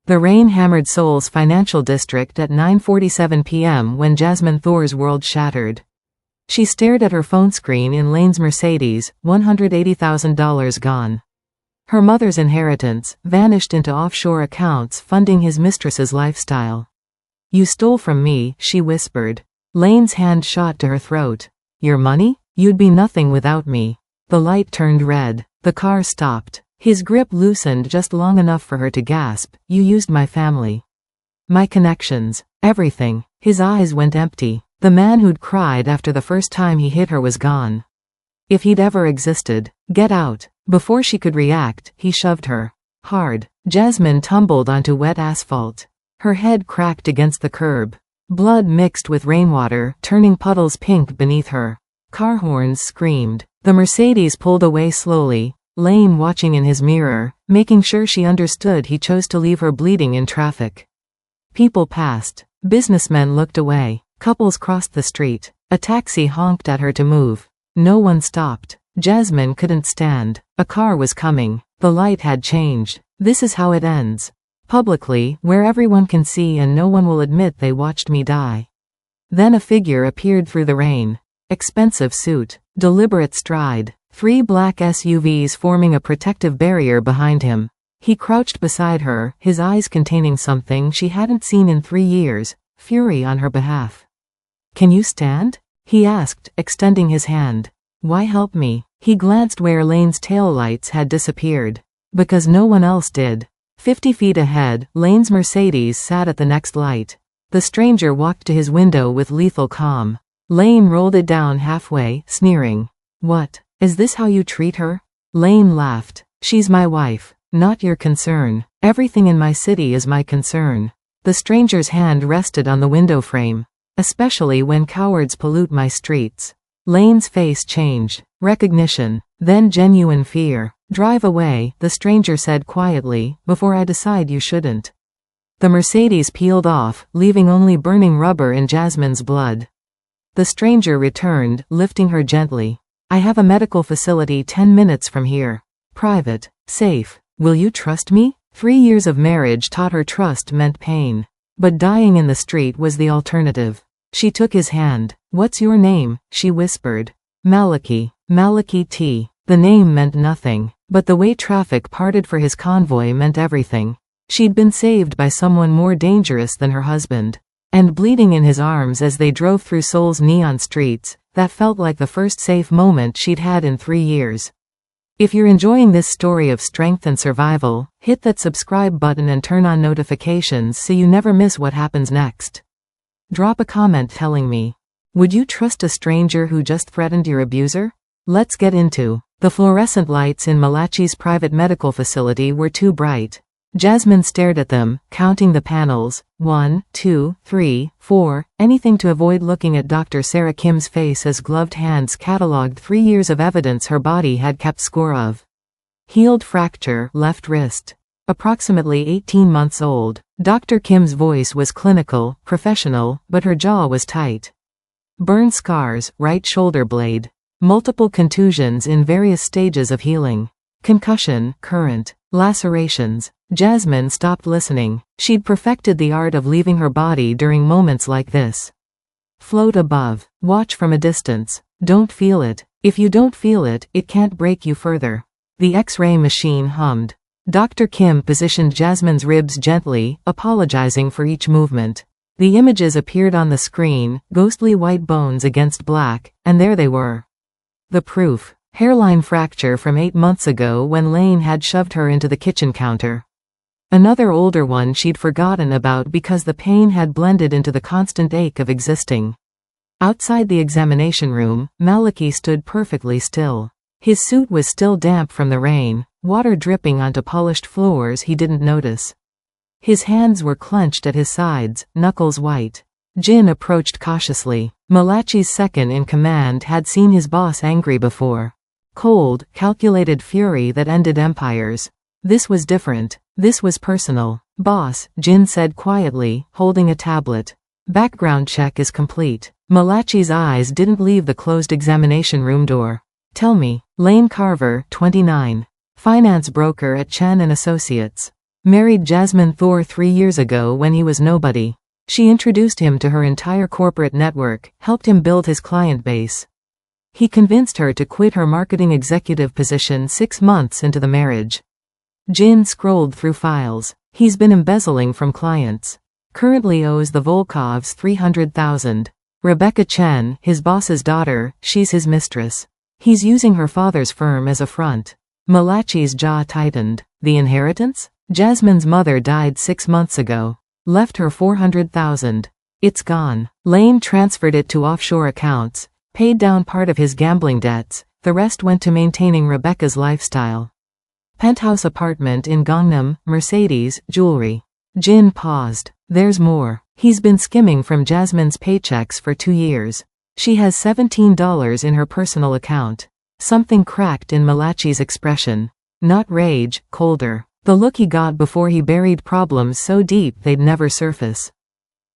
The rain hammered Seoul's financial district at 9:47 p.m. when Jasmine Thor's world shattered. She stared at her phone screen in Lane's Mercedes, $180,000 gone. Her mother's inheritance vanished into offshore accounts funding his mistress's lifestyle. "You stole from me," she whispered. Lane's hand shot to her throat. "Your money? You'd be nothing without me." The light turned red. The car stopped. His grip loosened just long enough for her to gasp. "You used my family. My connections. Everything." His eyes went empty. The man who'd cried after the first time he hit her was gone. If he'd ever existed. "Get out." Before she could react, he shoved her hard. Jasmine tumbled onto wet asphalt. Her head cracked against the curb. Blood mixed with rainwater, turning puddles pink beneath her. Car horns screamed. The Mercedes pulled away slowly, Lane watching in his mirror, making sure she understood he chose to leave her bleeding in traffic. People passed. Businessmen looked away. Couples crossed the street. A taxi honked at her to move. No one stopped. Jasmine couldn't stand. A car was coming. The light had changed. This is how it ends. Publicly, where everyone can see and no one will admit they watched me die. Then a figure appeared through the rain. Expensive suit. Deliberate stride. 3 black SUVs forming a protective barrier behind him. He crouched beside her, his eyes containing something she hadn't seen in 3 years, fury on her behalf. "Can you stand?" he asked, extending his hand. "Why help me?" He glanced where Lane's taillights had disappeared. Because no one else did. 50 feet ahead, Lane's Mercedes sat at the next light. The stranger walked to his window with lethal calm. Lane rolled it down halfway, sneering. "What? Is this how you treat her?" Lane laughed. "She's my wife. Not your concern. Everything in my city is my concern." The stranger's hand rested on the window frame. "Especially when cowards pollute my streets." Lane's face changed. Recognition. Then genuine fear. "Drive away," the stranger said quietly, "before I decide you shouldn't." The Mercedes peeled off, leaving only burning rubber in Jasmine's blood. The stranger returned, lifting her gently. "I have a medical facility 10 minutes from here. Private. Safe. Will you trust me?" 3 years of marriage taught her trust meant pain. But dying in the street was the alternative. She took his hand. "What's your name?" she whispered. "Maliki. Maliki T." The name meant nothing, but the way traffic parted for his convoy meant everything. She'd been saved by someone more dangerous than her husband. And bleeding in his arms as they drove through Seoul's neon streets, that felt like the first safe moment she'd had in 3 years. If you're enjoying this story of strength and survival, hit that subscribe button and turn on notifications so you never miss what happens next. Drop a comment telling me, would you trust a stranger who just threatened your abuser? Let's get into. The fluorescent lights in Malachi's private medical facility were too bright. Jasmine stared at them, counting the panels. 1, 2, 3, 4, anything to avoid looking at Dr. Sarah Kim's face as gloved hands catalogued 3 years of evidence her body had kept score of. Healed fracture, left wrist. Approximately 18 months old. Dr. Kim's voice was clinical, professional, but her jaw was tight. Burn scars, right shoulder blade. Multiple contusions in various stages of healing. Concussion, current. Lacerations. Jasmine stopped listening. She'd perfected the art of leaving her body during moments like this. Float above. Watch from a distance. Don't feel it. If you don't feel it, it can't break you further. The X-ray machine hummed. Dr. Kim positioned Jasmine's ribs gently, apologizing for each movement. The images appeared on the screen, ghostly white bones against black, and there they were. The proof. Hairline fracture from 8 months ago when Lane had shoved her into the kitchen counter. Another older one she'd forgotten about because the pain had blended into the constant ache of existing. Outside the examination room, Maliki stood perfectly still. His suit was still damp from the rain, water dripping onto polished floors he didn't notice. His hands were clenched at his sides, knuckles white. Jin approached cautiously. Malachi's second-in-command had seen his boss angry before. Cold, calculated fury that ended empires. This was different. This was personal. "Boss," Jin said quietly, holding a tablet. "Background check is complete." Malachi's eyes didn't leave the closed examination room door. "Tell me." Lane Carver, 29. Finance broker at Chen & Associates. Married Jasmine Thor 3 years ago when he was nobody. She introduced him to her entire corporate network, helped him build his client base. He convinced her to quit her marketing executive position 6 months into the marriage. Jin scrolled through files. He's been embezzling from clients. Currently owes the Volkovs $300,000. Rebecca Chen, his boss's daughter, she's his mistress. He's using her father's firm as a front. Malachi's jaw tightened. The inheritance? Jasmine's mother died 6 months ago. Left her $400,000. It's gone. Lane transferred it to offshore accounts, paid down part of his gambling debts, the rest went to maintaining Rebecca's lifestyle. Penthouse apartment in Gangnam, Mercedes, jewelry. Jin paused. There's more. He's been skimming from Jasmine's paychecks for 2 years. She has $17 in her personal account. Something cracked in Malachi's expression. Not rage, colder. The look he got before he buried problems so deep they'd never surface.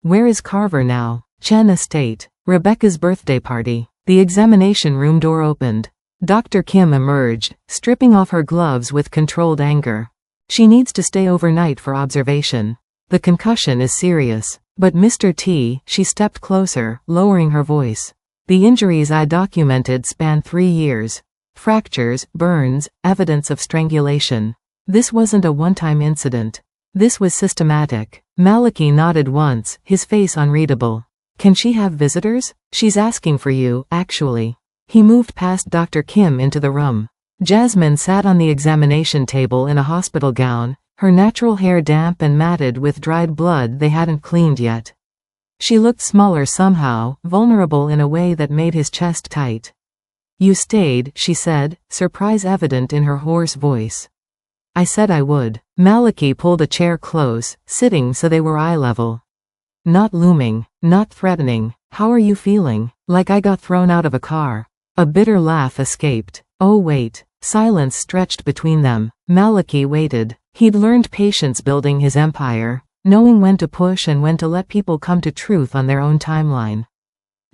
Where is Carver now? Chen Estate. Rebecca's birthday party. The examination room door opened. Dr. Kim emerged, stripping off her gloves with controlled anger. She needs to stay overnight for observation. The concussion is serious. But Mr. T, she stepped closer, lowering her voice. The injuries I documented span 3 years. Fractures, burns, evidence of strangulation. This wasn't a one-time incident. This was systematic. Malachi nodded once, his face unreadable. Can she have visitors? She's asking for you, actually. He moved past Dr. Kim into the room. Jasmine sat on the examination table in a hospital gown, her natural hair damp and matted with dried blood they hadn't cleaned yet. She looked smaller somehow, vulnerable in a way that made his chest tight. You stayed, she said, surprise evident in her hoarse voice. I said I would. Malachi pulled a chair close, sitting so they were eye level. Not looming, not threatening. How are you feeling? Like I got thrown out of a car. A bitter laugh escaped. Oh wait. Silence stretched between them. Malachi waited. He'd learned patience building his empire, knowing when to push and when to let people come to truth on their own timeline.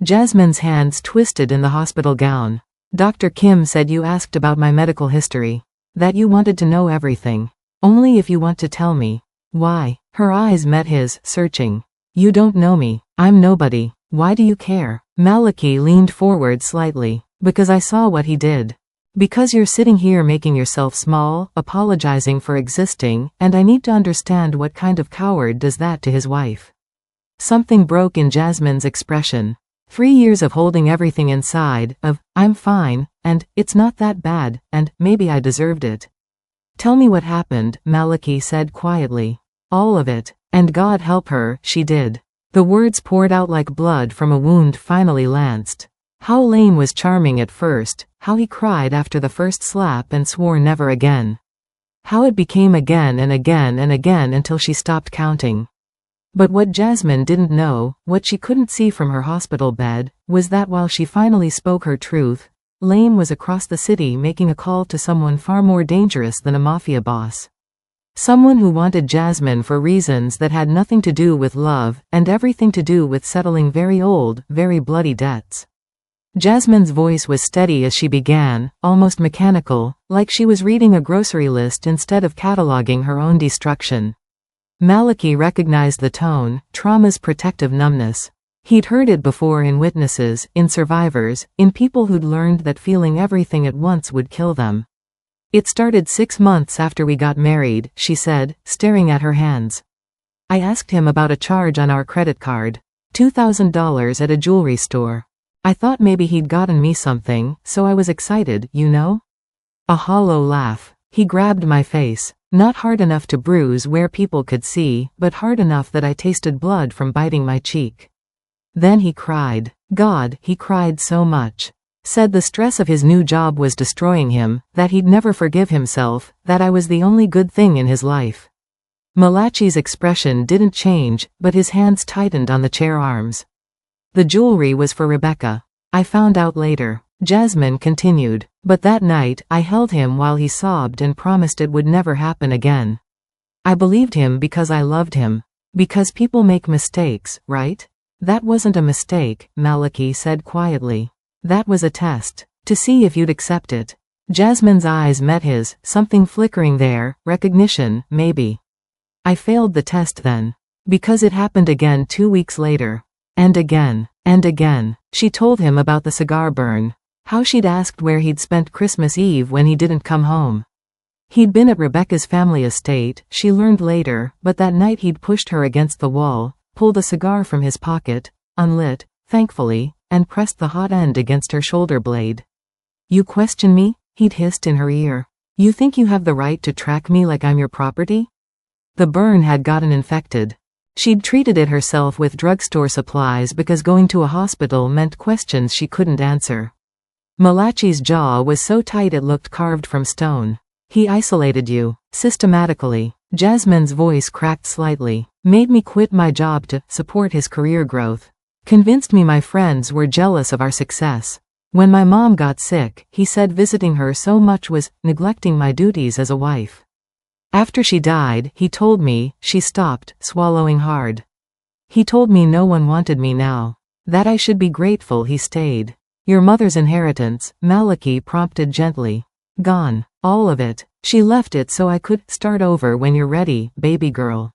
Jasmine's hands twisted in the hospital gown. Dr. Kim said you asked about my medical history. That you wanted to know everything. Only if you want to tell me. Why? Her eyes met his, searching. You don't know me. I'm nobody. Why do you care? Malachi leaned forward slightly. Because I saw what he did. Because you're sitting here making yourself small, apologizing for existing, and I need to understand what kind of coward does that to his wife. Something broke in Jasmine's expression. 3 years of holding everything inside, of, I'm fine, and, it's not that bad, and, maybe I deserved it. Tell me what happened, Malachi said quietly. All of it. And God help her, she did. The words poured out like blood from a wound finally lanced. How Lane was charming at first, how he cried after the first slap and swore never again. How it became again and again and again until she stopped counting. But what Jasmine didn't know, what she couldn't see from her hospital bed, was that while she finally spoke her truth, Lane was across the city making a call to someone far more dangerous than a mafia boss. Someone who wanted Jasmine for reasons that had nothing to do with love, and everything to do with settling very old, very bloody debts. Jasmine's voice was steady as she began, almost mechanical, like she was reading a grocery list instead of cataloging her own destruction. Malachi recognized the tone, trauma's protective numbness. He'd heard it before in witnesses, in survivors, in people who'd learned that feeling everything at once would kill them. It started 6 months after we got married, she said, staring at her hands. I asked him about a charge on our credit card. $2,000 at a jewelry store. I thought maybe he'd gotten me something, so I was excited, you know? A hollow laugh. He grabbed my face. Not hard enough to bruise where people could see, but hard enough that I tasted blood from biting my cheek. Then he cried. God, he cried so much. Said the stress of his new job was destroying him, that he'd never forgive himself, that I was the only good thing in his life. Malachi's expression didn't change, but his hands tightened on the chair arms. The jewelry was for Rebecca. I found out later. Jasmine continued. But that night, I held him while he sobbed and promised it would never happen again. I believed him because I loved him. Because people make mistakes, right? That wasn't a mistake, Malachi said quietly. That was a test. To see if you'd accept it. Jasmine's eyes met his, something flickering there, recognition, maybe. I failed the test then. Because it happened again 2 weeks later. And again. And again. She told him about the cigar burn. How she'd asked where he'd spent Christmas Eve when he didn't come home. He'd been at Rebecca's family estate, she learned later, but that night he'd pushed her against the wall, pulled a cigar from his pocket, unlit, thankfully, and pressed the hot end against her shoulder blade. You question me? He'd hissed in her ear. You think you have the right to track me like I'm your property? The burn had gotten infected. She'd treated it herself with drugstore supplies because going to a hospital meant questions she couldn't answer. Malachi's jaw was so tight it looked carved from stone. He isolated you, systematically. Jasmine's voice cracked slightly. Made me quit my job to support his career growth. Convinced me my friends were jealous of our success. When my mom got sick, he said visiting her so much was neglecting my duties as a wife. After she died, he told me, she stopped, swallowing hard. He told me no one wanted me now. That I should be grateful he stayed. Your mother's inheritance, Malachi prompted gently. Gone. All of it. She left it so I could start over when you're ready, baby girl.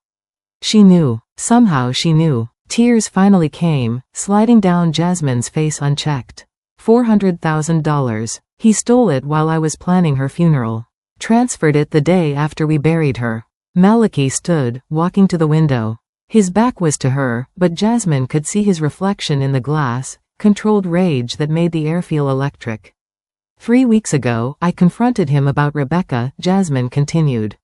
She knew. Somehow she knew. Tears finally came, sliding down Jasmine's face unchecked. $400,000. He stole it while I was planning her funeral. Transferred it the day after we buried her. Malachi stood, walking to the window. His back was to her, but Jasmine could see his reflection in the glass, controlled rage that made the air feel electric. 3 weeks ago, I confronted him about Rebecca, Jasmine continued.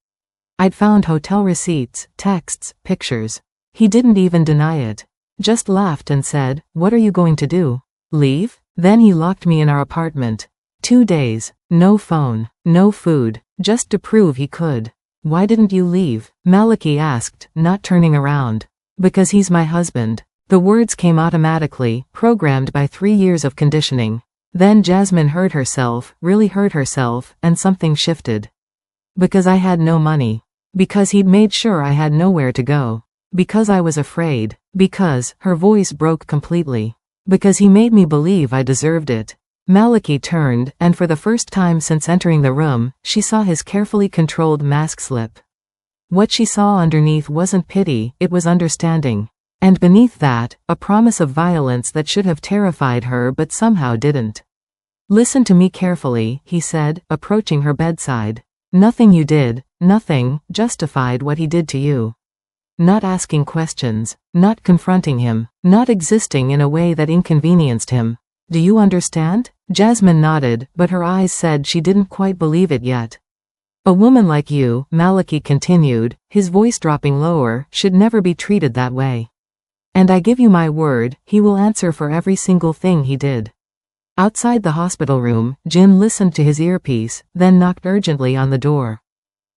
I'd found hotel receipts, texts, pictures. He didn't even deny it. Just laughed and said, "What are you going to do? Leave?" Then he locked me in our apartment. 2 days. No phone. No food. Just to prove he could. Why didn't you leave? Malachi asked, not turning around. Because he's my husband. The words came automatically, programmed by 3 years of conditioning. Then Jasmine heard herself, really heard herself, and something shifted. Because I had no money. Because he'd made sure I had nowhere to go. Because I was afraid. Because, her voice broke completely. Because he made me believe I deserved it. Malachi turned, and for the first time since entering the room, she saw his carefully controlled mask slip. What she saw underneath wasn't pity, it was understanding. And beneath that, a promise of violence that should have terrified her but somehow didn't. Listen to me carefully, he said, approaching her bedside. Nothing you did, nothing, justified what he did to you. Not asking questions, not confronting him, not existing in a way that inconvenienced him. Do you understand? Jasmine nodded, but her eyes said she didn't quite believe it yet. A woman like you, Malachi continued, his voice dropping lower, should never be treated that way. And I give you my word, he will answer for every single thing he did. Outside the hospital room, Jin listened to his earpiece, then knocked urgently on the door.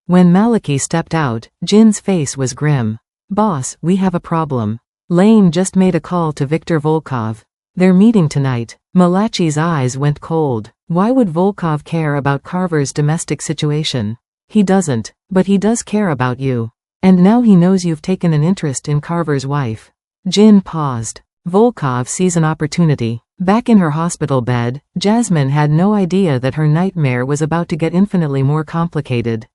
When Malachi stepped out, Jin's face was grim. Boss, we have a problem. Lane just made a call to Viktor Volkov. They're meeting tonight. Malachi's eyes went cold. Why would Volkov care about Carver's domestic situation? He doesn't, but he does care about you. And now he knows you've taken an interest in Carver's wife. Jin paused. Volkov sees an opportunity. Back in her hospital bed, Jasmine had no idea that her nightmare was about to get infinitely more complicated.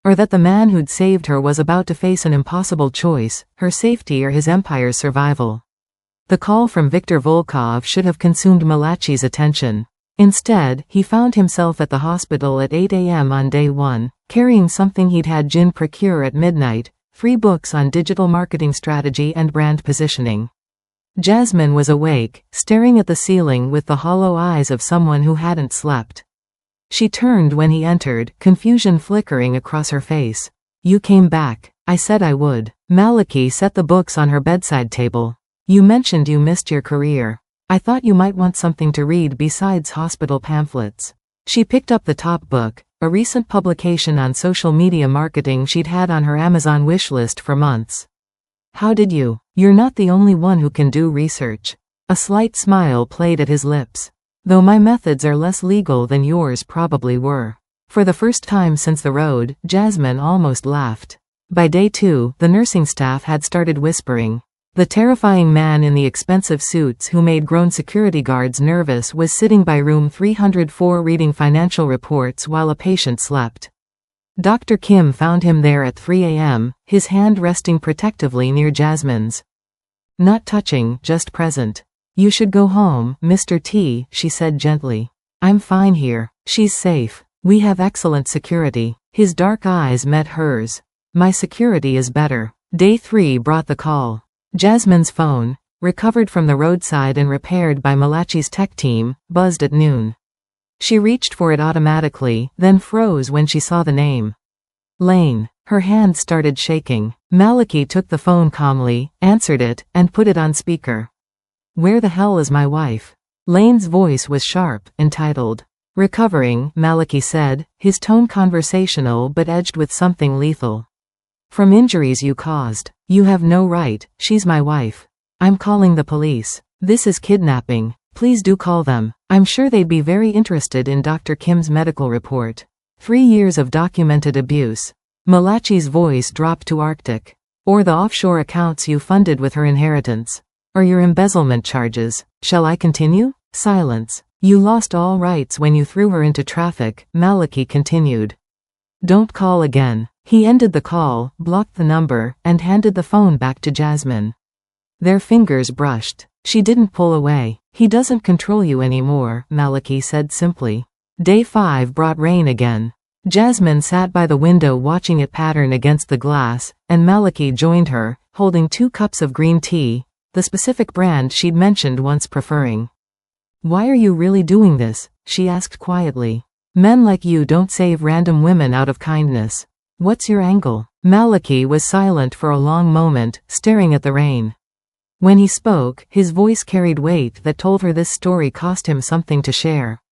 Or that the man who'd saved her was about to face an impossible choice, her safety or his empire's survival. The call from Viktor Volkov should have consumed Malachi's attention. Instead, he found himself at the hospital at 8 a.m. on day 1, carrying something he'd had Jin procure at midnight, 3 books on digital marketing strategy and brand positioning. Jasmine was awake, staring at the ceiling with the hollow eyes of someone who hadn't slept. She turned when he entered, confusion flickering across her face. You came back. I said I would. Malachi set the books on her bedside table. You mentioned you missed your career. I thought you might want something to read besides hospital pamphlets. She picked up the top book, a recent publication on social media marketing she'd had on her Amazon wishlist for months. How did you? You're not the only one who can do research. A slight smile played at his lips. Though my methods are less legal than yours probably were. For the first time since the road, Jasmine almost laughed. By day 2, the nursing staff had started whispering. The terrifying man in the expensive suits who made grown security guards nervous was sitting by room 304 reading financial reports while a patient slept. Dr. Kim found him there at 3 a.m., his hand resting protectively near Jasmine's. Not touching, just present. You should go home, Mr. T, she said gently. I'm fine here. She's safe. We have excellent security. His dark eyes met hers. My security is better. Day 3 brought the call. Jasmine's phone, recovered from the roadside and repaired by Malachi's tech team, buzzed at noon. She reached for it automatically, then froze when she saw the name. Lane. Her hand started shaking. Malachi took the phone calmly, answered it, and put it on speaker. Where the hell is my wife? Lane's voice was sharp, entitled. Recovering, Malachi said, his tone conversational but edged with something lethal. From injuries you caused. You have no right, she's my wife. I'm calling the police. This is kidnapping. Please do call them. I'm sure they'd be very interested in Dr. Kim's medical report. 3 years of documented abuse. Malachi's voice dropped to Arctic. Or the offshore accounts you funded with her inheritance. Or your embezzlement charges. Shall I continue? Silence. You lost all rights when you threw her into traffic, Malachi continued. Don't call again. He ended the call, blocked the number, and handed the phone back to Jasmine. Their fingers brushed. She didn't pull away. He doesn't control you anymore, Malachi said simply. Day 5 brought rain again. Jasmine sat by the window watching it pattern against the glass, and Malachi joined her, holding 2 cups of green tea, the specific brand she'd mentioned once preferring. Why are you really doing this? She asked quietly. Men like you don't save random women out of kindness. What's your angle? Malachi was silent for a long moment, staring at the rain. When he spoke, his voice carried weight that told her this story cost him something to share.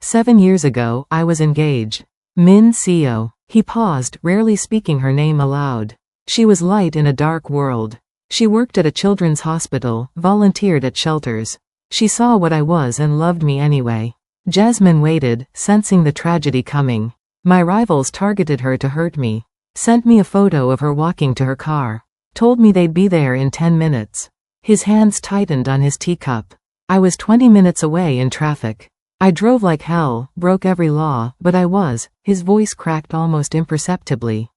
7 years ago, I was engaged. Min Seo. He paused, rarely speaking her name aloud. She was light in a dark world. She worked at a children's hospital, volunteered at shelters. She saw what I was and loved me anyway. Jasmine waited, sensing the tragedy coming. My rivals targeted her to hurt me. Sent me a photo of her walking to her car. Told me they'd be there in 10 minutes. His hands tightened on his teacup. I was 20 minutes away in traffic. I drove like hell, broke every law, but I was. His voice cracked almost imperceptibly.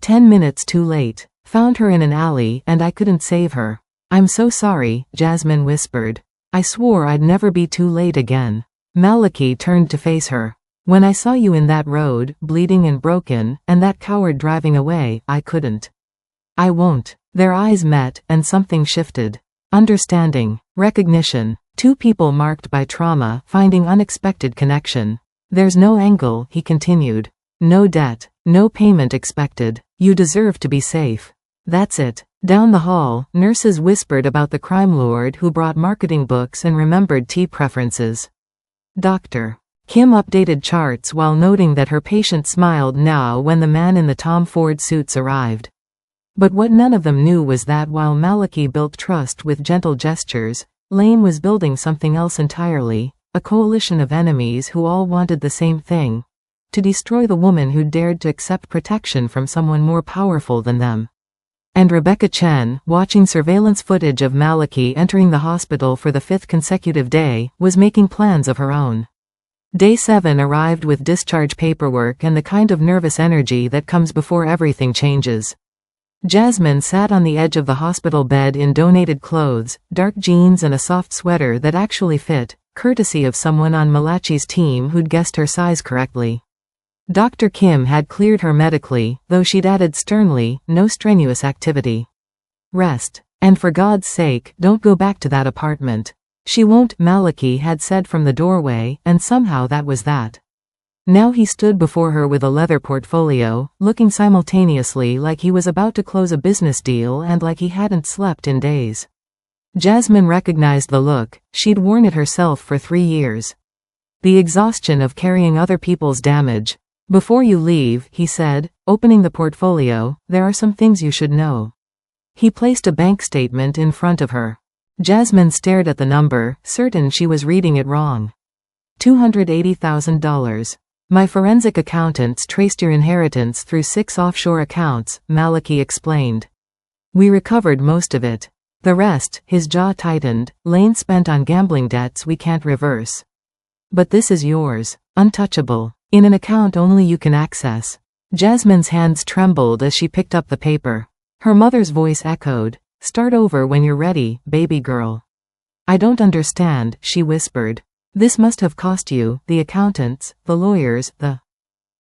10 minutes too late. Found her in an alley, and I couldn't save her. I'm so sorry, Jasmine whispered. I swore I'd never be too late again. Malachi turned to face her. When I saw you in that road, bleeding and broken, and that coward driving away, I couldn't. I won't. Their eyes met, and something shifted. Understanding. Recognition. 2 people marked by trauma, finding unexpected connection. There's no angle, he continued. No debt. No payment expected. You deserve to be safe. That's it. Down the hall, nurses whispered about the crime lord who brought marketing books and remembered tea preferences. Dr. Kim updated charts while noting that her patient smiled now when the man in the Tom Ford suits arrived. But what none of them knew was that while Malachi built trust with gentle gestures, Lane was building something else entirely, a coalition of enemies who all wanted the same thing: to destroy the woman who dared to accept protection from someone more powerful than them. And Rebecca Chen, watching surveillance footage of Malachi entering the hospital for the 5th consecutive day, was making plans of her own. Day 7 arrived with discharge paperwork and the kind of nervous energy that comes before everything changes. Jasmine sat on the edge of the hospital bed in donated clothes, dark jeans and a soft sweater that actually fit, courtesy of someone on Malachi's team who'd guessed her size correctly. Dr. Kim had cleared her medically, though she'd added sternly, no strenuous activity. Rest. And for God's sake, don't go back to that apartment. She won't, Malachi had said from the doorway, and somehow that was that. Now he stood before her with a leather portfolio, looking simultaneously like he was about to close a business deal and like he hadn't slept in days. Jasmine recognized the look. She'd worn it herself for 3 years. The exhaustion of carrying other people's damage. Before you leave, he said, opening the portfolio, there are some things you should know. He placed a bank statement in front of her. Jasmine stared at the number, certain she was reading it wrong. $280,000. My forensic accountants traced your inheritance through 6 offshore accounts, Malachi explained. We recovered most of it. The rest, his jaw tightened, Lane spent on gambling debts we can't reverse. But this is yours, untouchable, in an account only you can access. Jasmine's hands trembled as she picked up the paper. Her mother's voice echoed. "Start over when you're ready, baby girl." "I don't understand," she whispered. "This must have cost you, the accountants, the lawyers, the—"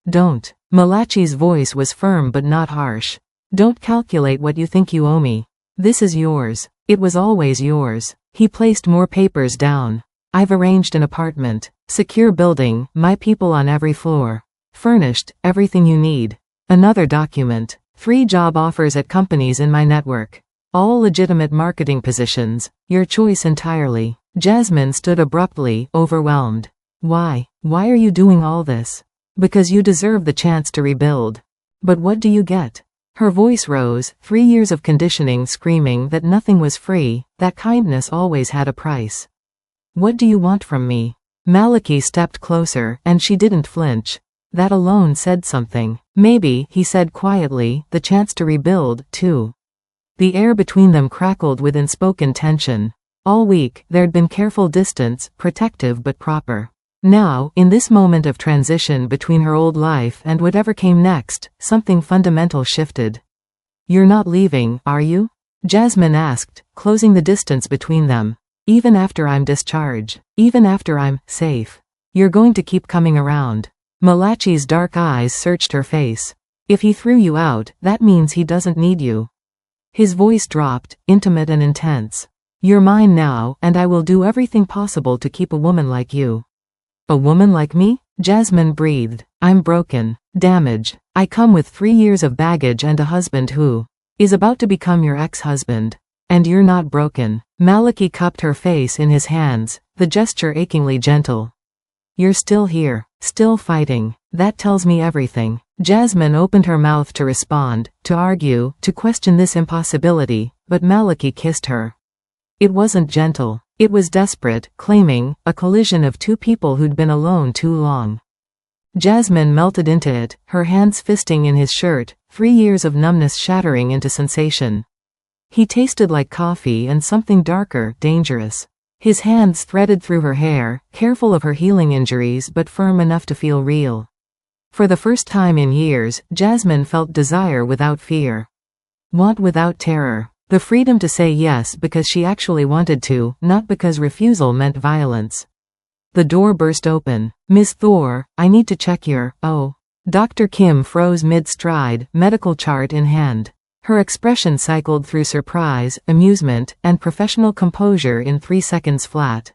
"Don't." Malachi's voice was firm but not harsh. "Don't calculate what you think you owe me. This is yours. It was always yours." He placed more papers down. "I've arranged an apartment. Secure building, my people on every floor. Furnished, everything you need. Another document. 3 job offers at companies in my network. All legitimate marketing positions. Your choice entirely." Jasmine stood abruptly, overwhelmed. "Why? Why are you doing all this?" "Because you deserve the chance to rebuild." "But what do you get?" Her voice rose, 3 years of conditioning screaming that nothing was free, that kindness always had a price. "What do you want from me?" Malachi stepped closer, and she didn't flinch. That alone said something. "Maybe," he said quietly, "the chance to rebuild, too." The air between them crackled with unspoken tension. All week, there'd been careful distance, protective but proper. Now, in this moment of transition between her old life and whatever came next, something fundamental shifted. "You're not leaving, are you?" Jasmine asked, closing the distance between them. "Even after I'm discharged. Even after I'm safe. You're going to keep coming around." Malachi's dark eyes searched her face. "If he threw you out, that means he doesn't need you." His voice dropped, intimate and intense. "You're mine now, and I will do everything possible to keep a woman like you." "A woman like me?" Jasmine breathed. "I'm broken. Damaged. I come with 3 years of baggage and a husband who is about to become your ex-husband. And you're not broken." Malachi cupped her face in his hands, the gesture achingly gentle. "You're still here. Still fighting. That tells me everything." Jasmine opened her mouth to respond, to argue, to question this impossibility, but Malachi kissed her. It wasn't gentle. It was desperate, claiming, a collision of 2 people who'd been alone too long. Jasmine melted into it, her hands fisting in his shirt, 3 years of numbness shattering into sensation. He tasted like coffee and something darker, dangerous. His hands threaded through her hair, careful of her healing injuries but firm enough to feel real. For the first time in years, Jasmine felt desire without fear. Want without terror. The freedom to say yes because she actually wanted to, not because refusal meant violence. The door burst open. "Ms. Thor, I need to check your—" "Oh." Dr. Kim froze mid-stride, medical chart in hand. Her expression cycled through surprise, amusement, and professional composure in 3 seconds flat.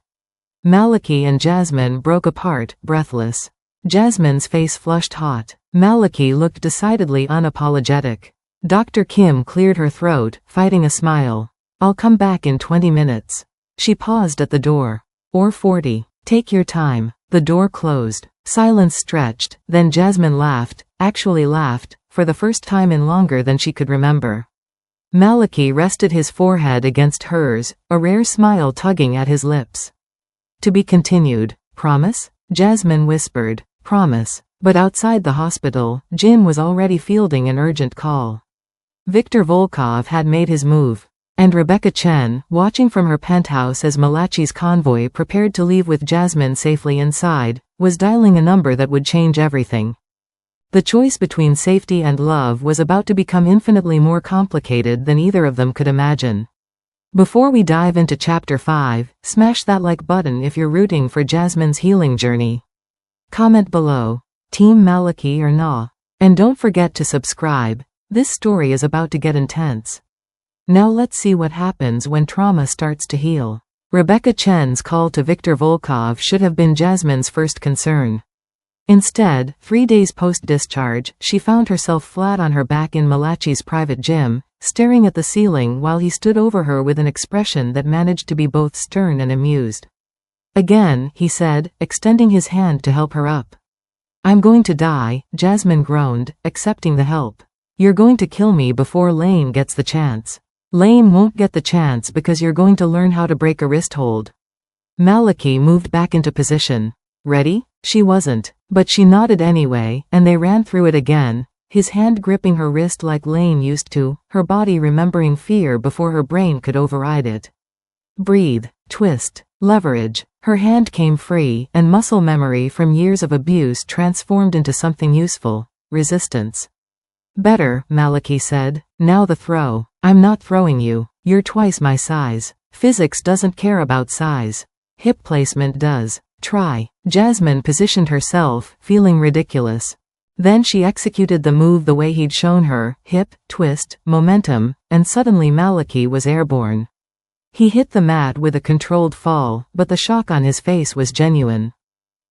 Malachi and Jasmine broke apart, breathless. Jasmine's face flushed hot. Malachi looked decidedly unapologetic. Dr. Kim cleared her throat, fighting a smile. "I'll come back in 20 minutes. She paused at the door. "Or 40. Take your time." The door closed. Silence stretched, then Jasmine laughed, actually laughed, for the first time in longer than she could remember. Malachi rested his forehead against hers, a rare smile tugging at his lips. "To be continued. Promise?" Jasmine whispered. "Promise." But outside the hospital, Jin was already fielding an urgent call. Viktor Volkov had made his move. And Rebecca Chen, watching from her penthouse as Malachi's convoy prepared to leave with Jasmine safely inside, was dialing a number that would change everything. The choice between safety and love was about to become infinitely more complicated than either of them could imagine. Before we dive into Chapter 5, smash that like button if you're rooting for Jasmine's healing journey. Comment below. Team Malachi or nah? And don't forget to subscribe. This story is about to get intense. Now let's see what happens when trauma starts to heal. Rebecca Chen's call to Viktor Volkov should have been Jasmine's first concern. Instead, 3 days post-discharge, she found herself flat on her back in Malachi's private gym, staring at the ceiling while he stood over her with an expression that managed to be both stern and amused. "Again," he said, extending his hand to help her up. "I'm going to die," Jasmine groaned, accepting the help. "You're going to kill me before Lane gets the chance." "Lane won't get the chance because you're going to learn how to break a wrist hold." Malachi moved back into position. "Ready?" She wasn't, but she nodded anyway, and they ran through it again, his hand gripping her wrist like Lane used to, her body remembering fear before her brain could override it. Breathe, twist, leverage. Her hand came free, and muscle memory from years of abuse transformed into something useful: resistance. Better, Maliki said. Now the throw. I'm not throwing you. You're twice my size. Physics doesn't care about size. Hip placement does. Try. Jasmine positioned herself, feeling ridiculous. Then she executed the move the way he'd shown her, hip, twist, momentum, and suddenly Maliki was airborne. He hit the mat with a controlled fall, but the shock on his face was genuine.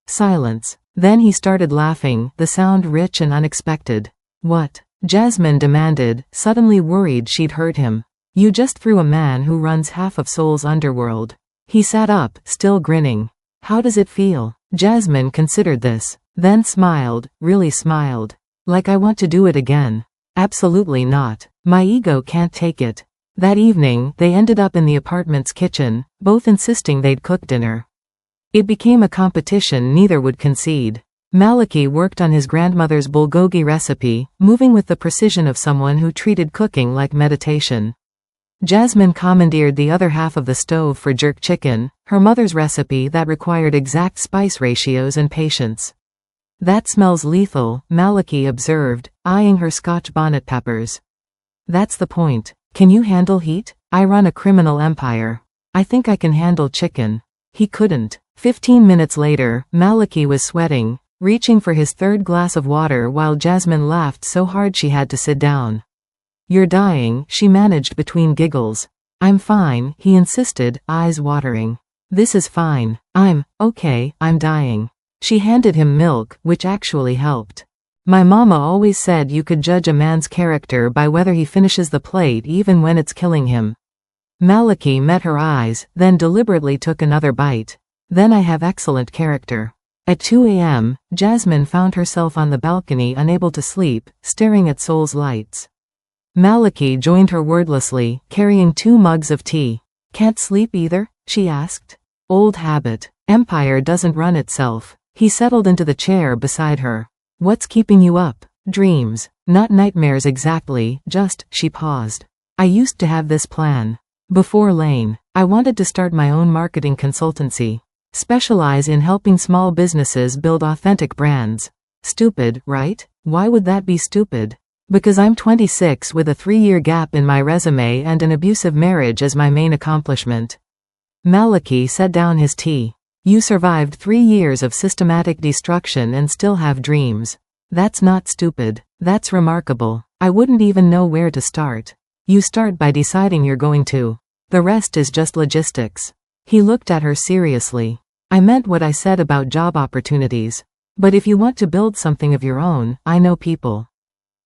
Silence. Then he started laughing, the sound rich and unexpected. What? Jasmine demanded, suddenly worried she'd hurt him. You just threw a man who runs half of Seoul's underworld. He sat up, still grinning. How does it feel? Jasmine considered this, then smiled, really smiled. Like I want to do it again. Absolutely not. My ego can't take it. That evening, they ended up in the apartment's kitchen, both insisting they'd cook dinner. It became a competition neither would concede. Maliki worked on his grandmother's bulgogi recipe, moving with the precision of someone who treated cooking like meditation. Jasmine commandeered the other half of the stove for jerk chicken, her mother's recipe that required exact spice ratios and patience. That smells lethal, Maliki observed, eyeing her Scotch bonnet peppers. That's the point. Can you handle heat? I run a criminal empire. I think I can handle chicken. He couldn't. 15 minutes later, Maliki was sweating, reaching for his third glass of water while Jasmine laughed so hard she had to sit down. You're dying, she managed between giggles. I'm fine, he insisted, eyes watering. This is fine. Okay, I'm dying. She handed him milk, which actually helped. My mama always said you could judge a man's character by whether he finishes the plate even when it's killing him. Maliki met her eyes, then deliberately took another bite. Then I have excellent character. At 2 a.m., Jasmine found herself on the balcony unable to sleep, staring at Seoul's lights. Maliki joined her wordlessly, carrying 2 mugs of tea. Can't sleep either? She asked. Old habit. Empire doesn't run itself. He settled into the chair beside her. What's keeping you up? Dreams. Not nightmares exactly, just, she paused. I used to have this plan. Before Lane, I wanted to start my own marketing consultancy. Specialize in helping small businesses build authentic brands. Stupid, right? Why would that be stupid? Because I'm 26 with a 3-year gap in my resume and an abusive marriage as my main accomplishment. Maliki set down his tea. You survived 3 years of systematic destruction and still have dreams. That's not stupid. That's remarkable. I wouldn't even know where to start. You start by deciding you're going to. The rest is just logistics. He looked at her seriously. I meant what I said about job opportunities. But if you want to build something of your own, I know people.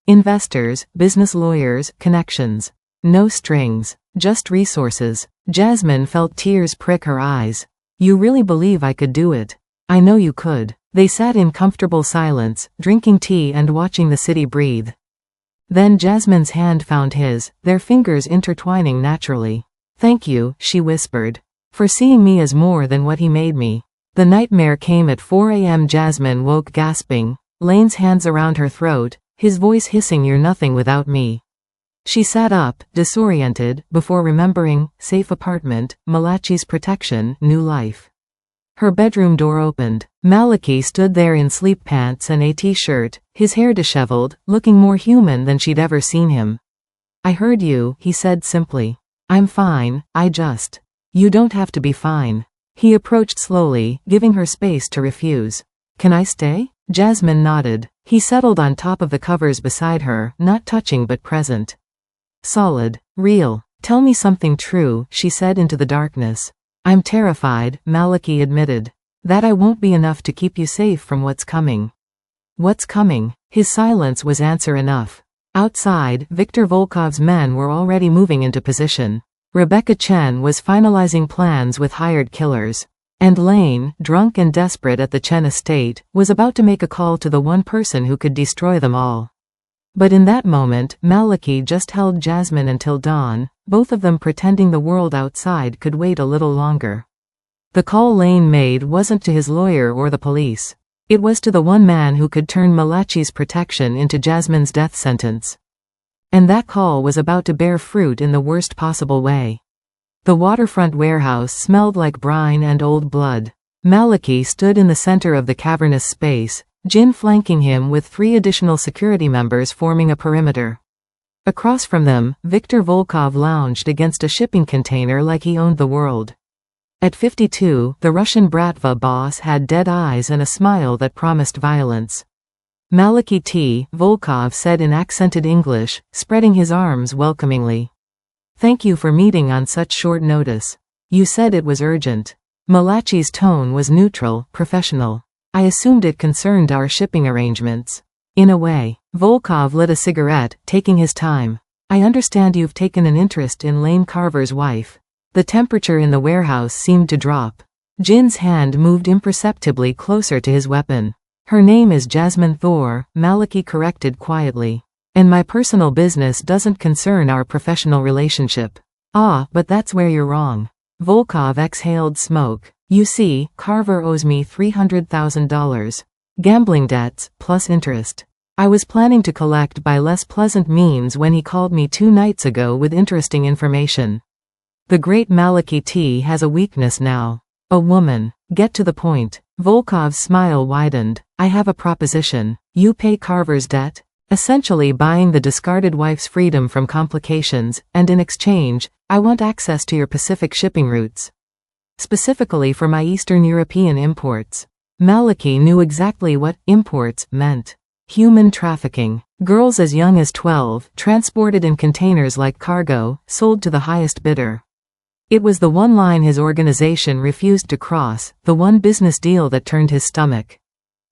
Investors, business lawyers, connections. No strings. Just resources. Jasmine felt tears prick her eyes. You really believe I could do it? I know you could. They sat in comfortable silence, drinking tea and watching the city breathe. Then Jasmine's hand found his, their fingers intertwining naturally. Thank you, she whispered. For seeing me as more than what he made me. The nightmare came at 4 a.m. Jasmine woke gasping, Lane's hands around her throat, his voice hissing, "You're nothing without me." She sat up, disoriented, before remembering, safe apartment, Malachi's protection, new life. Her bedroom door opened. Maliki stood there in sleep pants and a t-shirt, his hair disheveled, looking more human than she'd ever seen him. I heard you, he said simply. I'm fine, You don't have to be fine. He approached slowly, giving her space to refuse. Can I stay? Jasmine nodded. He settled on top of the covers beside her, not touching but present. Solid. Real. Tell me something true, she said into the darkness. I'm terrified, Maliki admitted. That I won't be enough to keep you safe from what's coming. What's coming? His silence was answer enough. Outside, Viktor Volkov's men were already moving into position. Rebecca Chen was finalizing plans with hired killers. And Lane, drunk and desperate at the Chen estate, was about to make a call to the one person who could destroy them all. But in that moment, Maliki just held Jasmine until dawn, both of them pretending the world outside could wait a little longer. The call Lane made wasn't to his lawyer or the police. It was to the one man who could turn Malachi's protection into Jasmine's death sentence. And that call was about to bear fruit in the worst possible way. The waterfront warehouse smelled like brine and old blood. Maliki stood in the center of the cavernous space, Jin flanking him with 3 additional security members forming a perimeter. Across from them, Viktor Volkov lounged against a shipping container like he owned the world. At 52, the Russian Bratva boss had dead eyes and a smile that promised violence. Malachi T. Volkov said in accented English, spreading his arms welcomingly. Thank you for meeting on such short notice. You said it was urgent. Malachi's tone was neutral, professional. I assumed it concerned our shipping arrangements. In a way. Volkov lit a cigarette, taking his time. I understand you've taken an interest in Lane Carver's wife. The temperature in the warehouse seemed to drop. Jin's hand moved imperceptibly closer to his weapon. Her name is Jasmine Thor, Malachi corrected quietly. And my personal business doesn't concern our professional relationship. Ah, but that's where you're wrong. Volkov exhaled smoke. You see, Carver owes me $300,000. Gambling debts, plus interest. I was planning to collect by less pleasant means when he called me 2 nights ago with interesting information. The great Malachi T has a weakness now. A woman. Get to the point. Volkov's smile widened. I have a proposition. You pay Carver's debt? Essentially buying the discarded wife's freedom from complications, and in exchange, I want access to your Pacific shipping routes. Specifically for my Eastern European imports. Malachi knew exactly what imports meant. Human trafficking. Girls as young as 12, transported in containers like cargo, sold to the highest bidder. It was the one line his organization refused to cross, the one business deal that turned his stomach.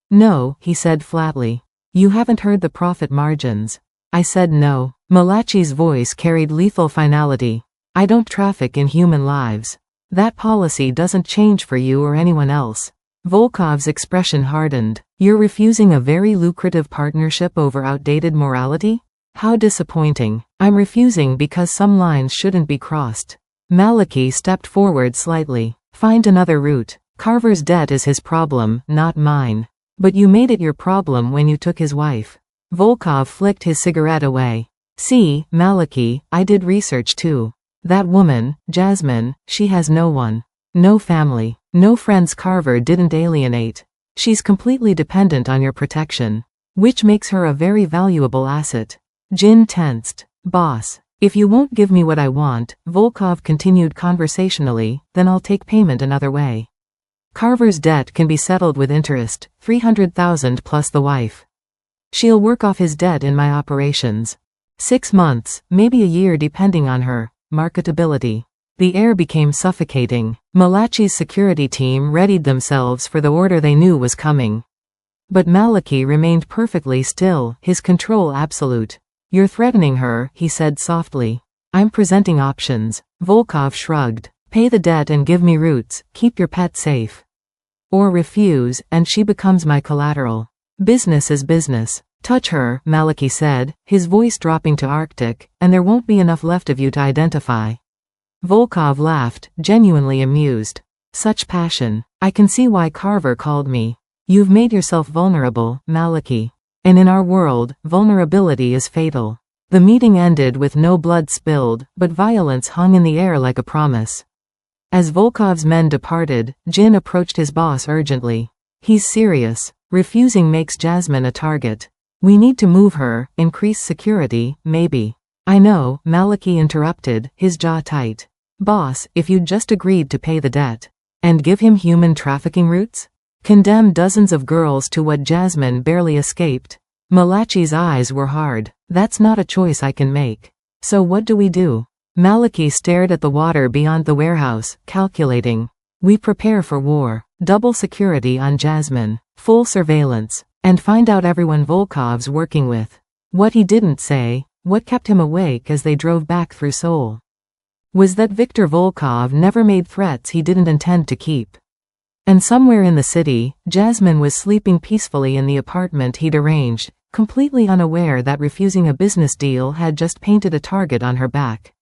No, he said flatly. You haven't heard the profit margins. I said no. Malachi's voice carried lethal finality. I don't traffic in human lives. That policy doesn't change for you or anyone else. Volkov's expression hardened. You're refusing a very lucrative partnership over outdated morality? How disappointing. I'm refusing because some lines shouldn't be crossed. Malachi stepped forward slightly. Find another route. Carver's debt is his problem, not mine. But you made it your problem when you took his wife. Volkov flicked his cigarette away. See, Malachi, I did research too. That woman, Jasmine, she has no one. No family. No friends Carver didn't alienate. She's completely dependent on your protection. Which makes her a very valuable asset. Jin tensed. Boss. If you won't give me what I want, Volkov continued conversationally, then I'll take payment another way. Carver's debt can be settled with interest, $300,000 plus the wife. She'll work off his debt in my operations. 6 months, maybe a year depending on her marketability. The air became suffocating. Malachi's security team readied themselves for the order they knew was coming. But Malachi remained perfectly still, his control absolute. You're threatening her, he said softly. I'm presenting options. Volkov shrugged. Pay the debt and give me routes, keep your pet safe. Or refuse, and she becomes my collateral. Business is business. Touch her, Malachi said, his voice dropping to Arctic, and there won't be enough left of you to identify. Volkov laughed, genuinely amused. Such passion. I can see why Carver called me. You've made yourself vulnerable, Malachi. And in our world, vulnerability is fatal. The meeting ended with no blood spilled, but violence hung in the air like a promise. As Volkov's men departed, Jin approached his boss urgently. He's serious. Refusing makes Jasmine a target. We need to move her, increase security, maybe. I know, Malachi interrupted, his jaw tight. Boss, if you'd just agreed to pay the debt. And give him human trafficking routes? Condemn dozens of girls to what Jasmine barely escaped. Malachi's eyes were hard. That's not a choice I can make. So what do we do? Malachi stared at the water beyond the warehouse, calculating. We prepare for war. Double security on Jasmine. Full surveillance. And find out everyone Volkov's working with. What he didn't say, what kept him awake as they drove back through Seoul, was that Viktor Volkov never made threats he didn't intend to keep. And somewhere in the city, Jasmine was sleeping peacefully in the apartment he'd arranged, completely unaware that refusing a business deal had just painted a target on her back.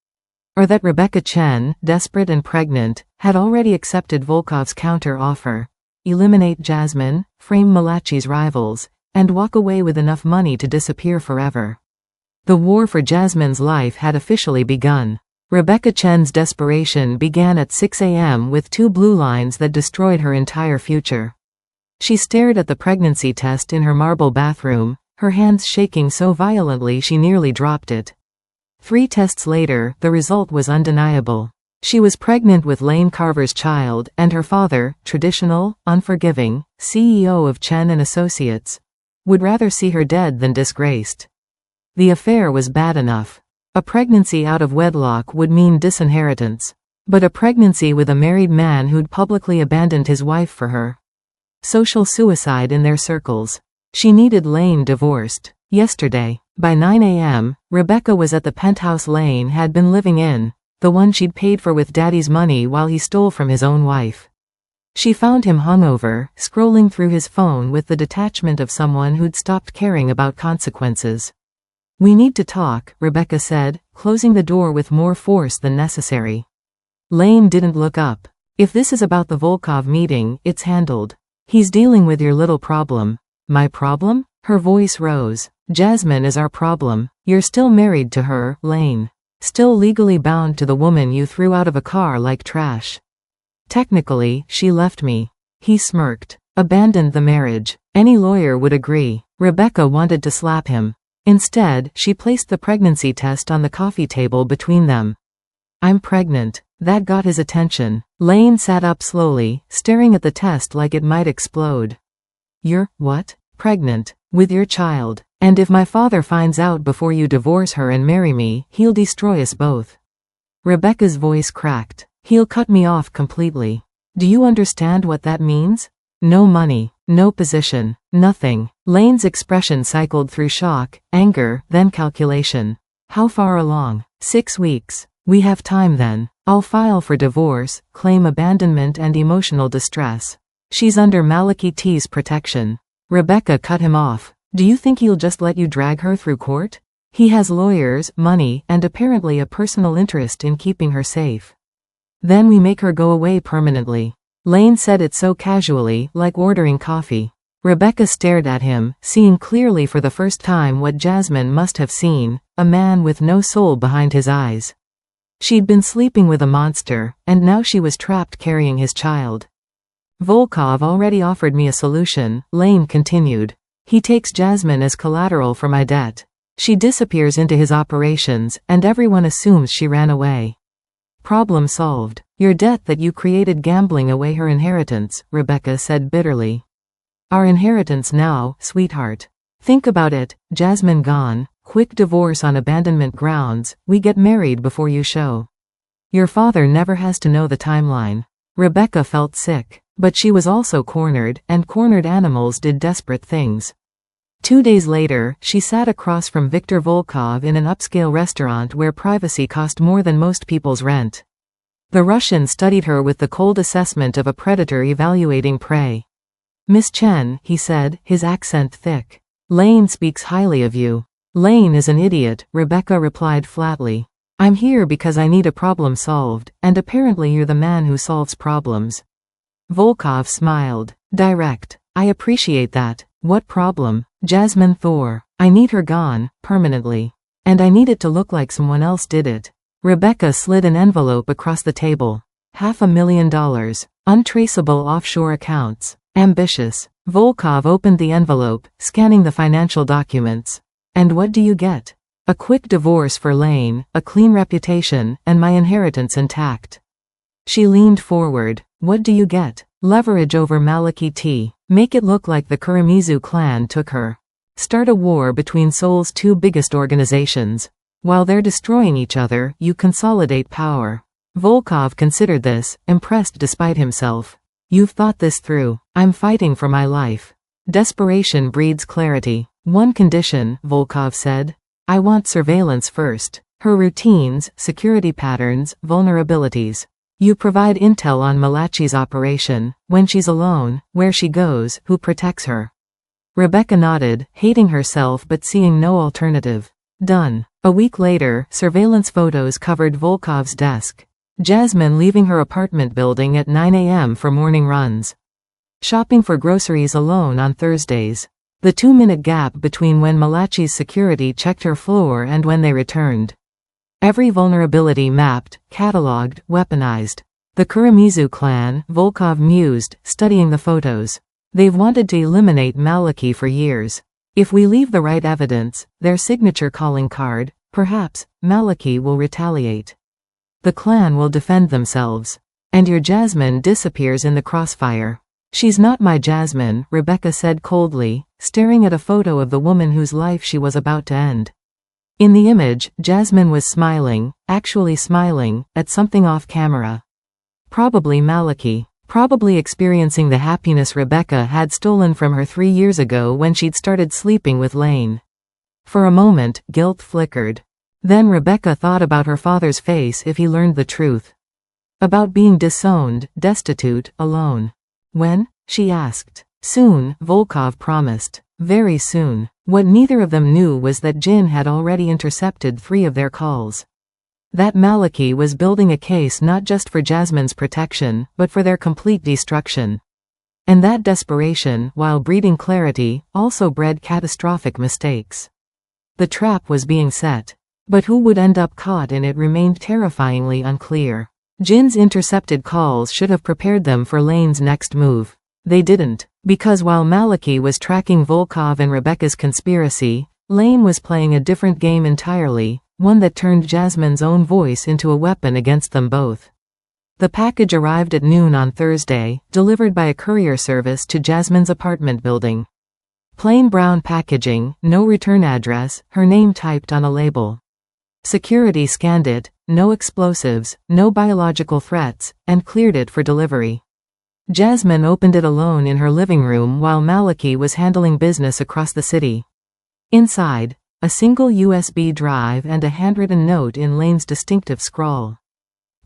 Or that Rebecca Chen, desperate and pregnant, had already accepted Volkov's counter-offer. Eliminate Jasmine, frame Malachi's rivals, and walk away with enough money to disappear forever. The war for Jasmine's life had officially begun. Rebecca Chen's desperation began at 6 a.m. with 2 blue lines that destroyed her entire future. She stared at the pregnancy test in her marble bathroom, her hands shaking so violently she nearly dropped it. 3 tests later, the result was undeniable. She was pregnant with Lane Carver's child, and her father, traditional, unforgiving, CEO of Chen and Associates, would rather see her dead than disgraced. The affair was bad enough. A pregnancy out of wedlock would mean disinheritance. But a pregnancy with a married man who'd publicly abandoned his wife for her. Social suicide in their circles. She needed Lane divorced. Yesterday, by 9 a.m., Rebecca was at the penthouse Lane had been living in, the one she'd paid for with Daddy's money while he stole from his own wife. She found him hungover, scrolling through his phone with the detachment of someone who'd stopped caring about consequences. "We need to talk," Rebecca said, closing the door with more force than necessary. Lane didn't look up. "If this is about the Volkov meeting, it's handled. He's dealing with your little problem." "My problem?" Her voice rose. "Jasmine is our problem. You're still married to her, Lane. Still legally bound to the woman you threw out of a car like trash." "Technically, she left me." He smirked. "Abandoned the marriage. Any lawyer would agree." Rebecca wanted to slap him. Instead, she placed the pregnancy test on the coffee table between them. "I'm pregnant." That got his attention. Lane sat up slowly, staring at the test like it might explode. "You're, what? Pregnant? With your child? And if my father finds out before you divorce her and marry me, he'll destroy us both." Rebecca's voice cracked. "He'll cut me off completely. Do you understand what that means? No money, no position, nothing." Lane's expression cycled through shock, anger, then calculation. "How far along?" 6 weeks. "We have time then. I'll file for divorce, claim abandonment and emotional distress. She's under Malachi T's protection." Rebecca cut him off. "Do you think he'll just let you drag her through court? He has lawyers, money, and apparently a personal interest in keeping her safe. Then we make her go away permanently." Lane said it so casually, like ordering coffee. Rebecca stared at him, seeing clearly for the first time what Jasmine must have seen, a man with no soul behind his eyes. She'd been sleeping with a monster, and now she was trapped carrying his child. "Volkov already offered me a solution," Lane continued. "He takes Jasmine as collateral for my debt. She disappears into his operations, and everyone assumes she ran away. Problem solved. Your debt that you created gambling away her inheritance," Rebecca said bitterly. "Our inheritance now, sweetheart. Think about it, Jasmine gone, quick divorce on abandonment grounds, we get married before you show. Your father never has to know the timeline." Rebecca felt sick. But she was also cornered, and cornered animals did desperate things. 2 days later, she sat across from Viktor Volkov in an upscale restaurant where privacy cost more than most people's rent. The Russian studied her with the cold assessment of a predator evaluating prey. "Miss Chen," he said, his accent thick. "Lane speaks highly of you." "Lane is an idiot," Rebecca replied flatly. "I'm here because I need a problem solved, and apparently you're the man who solves problems." Volkov smiled. "Direct. I appreciate that. What problem?" "Jasmine Thor. I need her gone, permanently. And I need it to look like someone else did it." Rebecca slid an envelope across the table. $500,000. Untraceable offshore accounts. Ambitious. Volkov opened the envelope, scanning the financial documents. "And what do you get?" "A quick divorce for Lane, a clean reputation, and my inheritance intact." She leaned forward. "What do you get?" "Leverage over Malachi T. Make it look like the Kuramizu clan took her. Start a war between Seoul's 2 biggest organizations. While they're destroying each other, you consolidate power." Volkov considered this, impressed despite himself. "You've thought this through." "I'm fighting for my life." Desperation breeds clarity. "One condition," Volkov said. "I want surveillance first. Her routines, security patterns, vulnerabilities. You provide intel on Malachi's operation, when she's alone, where she goes, who protects her." Rebecca nodded, hating herself but seeing no alternative. Done. A week later, surveillance photos covered Volkov's desk. Jasmine leaving her apartment building at 9 a.m. for morning runs. Shopping for groceries alone on Thursdays. The 2-minute gap between when Malachi's security checked her floor and when they returned. Every vulnerability mapped, catalogued, weaponized. The Kuramizu clan, Volkov mused, studying the photos. They've wanted to eliminate Maliki for years. If we leave the right evidence, their signature calling card, perhaps, Maliki will retaliate. The clan will defend themselves. And your Jasmine disappears in the crossfire. She's not my Jasmine, Rebecca said coldly, staring at a photo of the woman whose life she was about to end. In the image, Jasmine was smiling, actually smiling, at something off camera. Probably Maliki. Probably experiencing the happiness Rebecca had stolen from her 3 years ago when she'd started sleeping with Lane. For a moment, guilt flickered. Then Rebecca thought about her father's face if he learned the truth. About being disowned, destitute, alone. When? She asked. Soon, Volkov promised. Very soon. What neither of them knew was that Jin had already intercepted 3 of their calls. That Maliki was building a case not just for Jasmine's protection, but for their complete destruction. And that desperation, while breeding clarity, also bred catastrophic mistakes. The trap was being set. But who would end up caught in it remained terrifyingly unclear. Jin's intercepted calls should have prepared them for Lane's next move. They didn't. Because while Maliki was tracking Volkov and Rebecca's conspiracy, Lane was playing a different game entirely, one that turned Jasmine's own voice into a weapon against them both. The package arrived at noon on Thursday, delivered by a courier service to Jasmine's apartment building. Plain brown packaging, no return address, her name typed on a label. Security scanned it, no explosives, no biological threats, and cleared it for delivery. Jasmine opened it alone in her living room while Maliki was handling business across the city. Inside, a single USB drive and a handwritten note in Lane's distinctive scrawl.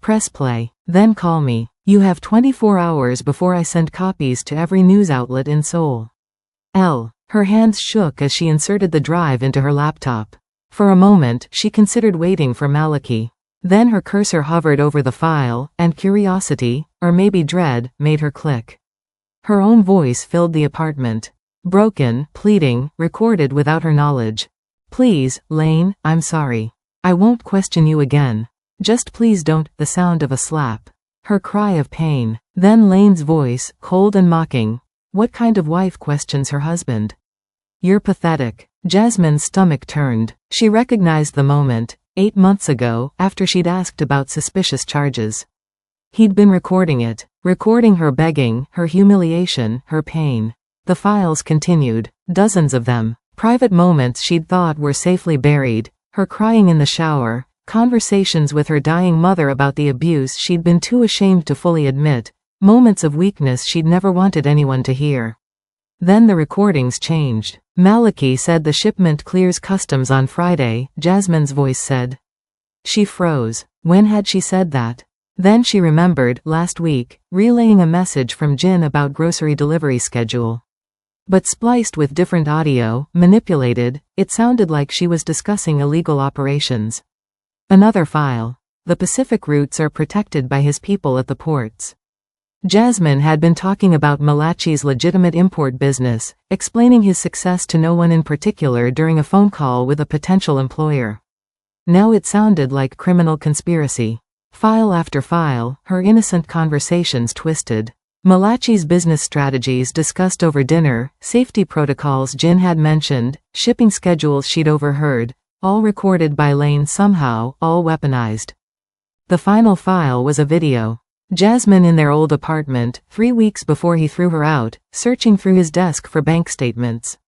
Press play, then call me. You have 24 hours before I send copies to every news outlet in Seoul. Her hands shook as she inserted the drive into her laptop. For a moment, she considered waiting for Maliki. Then her cursor hovered over the file, and curiosity, or maybe dread, made her click. Her own voice filled the apartment. Broken, pleading, recorded without her knowledge. Please, Lane, I'm sorry. I won't question you again. Just please don't. The sound of a slap. Her cry of pain. Then Lane's voice, cold and mocking. What kind of wife questions her husband? You're pathetic. Jasmine's stomach turned. She recognized the moment, 8 months ago, after she'd asked about suspicious charges. He'd been recording it. Recording her begging, her humiliation, her pain. The files continued. Dozens of them. Private moments she'd thought were safely buried, her crying in the shower, conversations with her dying mother about the abuse she'd been too ashamed to fully admit, moments of weakness she'd never wanted anyone to hear. Then the recordings changed. Maliki said the shipment clears customs on Friday, Jasmine's voice said. She froze. When had she said that? Then she remembered, last week, relaying a message from Jin about grocery delivery schedule. But spliced with different audio, manipulated, it sounded like she was discussing illegal operations. Another file. The Pacific routes are protected by his people at the ports. Jasmine had been talking about Malachi's legitimate import business, explaining his success to no one in particular during a phone call with a potential employer. Now it sounded like criminal conspiracy. File after file, her innocent conversations twisted. Malachi's business strategies discussed over dinner, safety protocols Jin had mentioned, shipping schedules she'd overheard, all recorded by Lane somehow, all weaponized. The final file was a video. Jasmine in their old apartment, 3 weeks before he threw her out, searching through his desk for bank statements.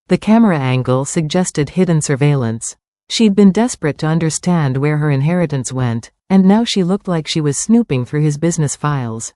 The camera angle suggested hidden surveillance. She'd been desperate to understand where her inheritance went, and now she looked like she was snooping through his business files.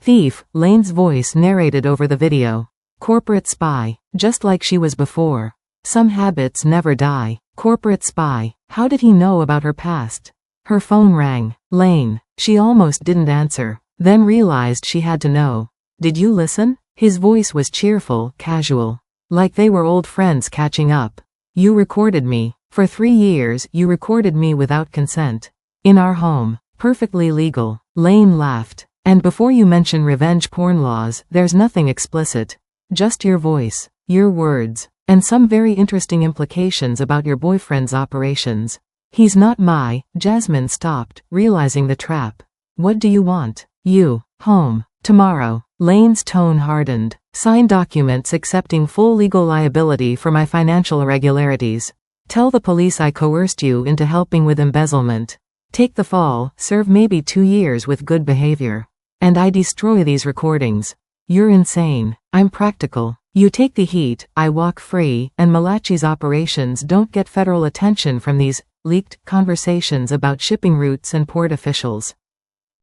Thief, Lane's voice narrated over the video. Corporate spy, just like she was before. Some habits never die. Corporate spy, how did he know about her past? Her phone rang. Lane. She almost didn't answer, then realized she had to know. Did you listen? His voice was cheerful, casual. Like they were old friends catching up. You recorded me. For 3 years, you recorded me without consent. In our home. Perfectly legal. Lane laughed. And before you mention revenge porn laws, there's nothing explicit. Just your voice, your words, and some very interesting implications about your boyfriend's operations. He's not my. Jasmine stopped, realizing the trap. What do you want? You. Home. Tomorrow. Lane's tone hardened. Sign documents accepting full legal liability for my financial irregularities. Tell the police I coerced you into helping with embezzlement. Take the fall, serve maybe 2 years with good behavior. And I destroy these recordings. You're insane. I'm practical. You take the heat, I walk free, and Malachi's operations don't get federal attention from these leaked conversations about shipping routes and port officials.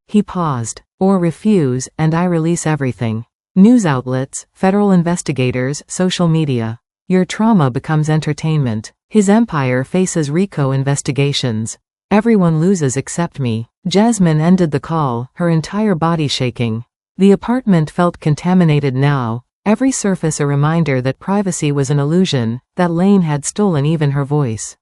He paused. Or refuse, and I release everything. News outlets, federal investigators, social media. Your trauma becomes entertainment. His empire faces RICO investigations. Everyone loses except me. Jasmine ended the call, her entire body shaking. The apartment felt contaminated now, every surface a reminder that privacy was an illusion, that Lane had stolen even her voice.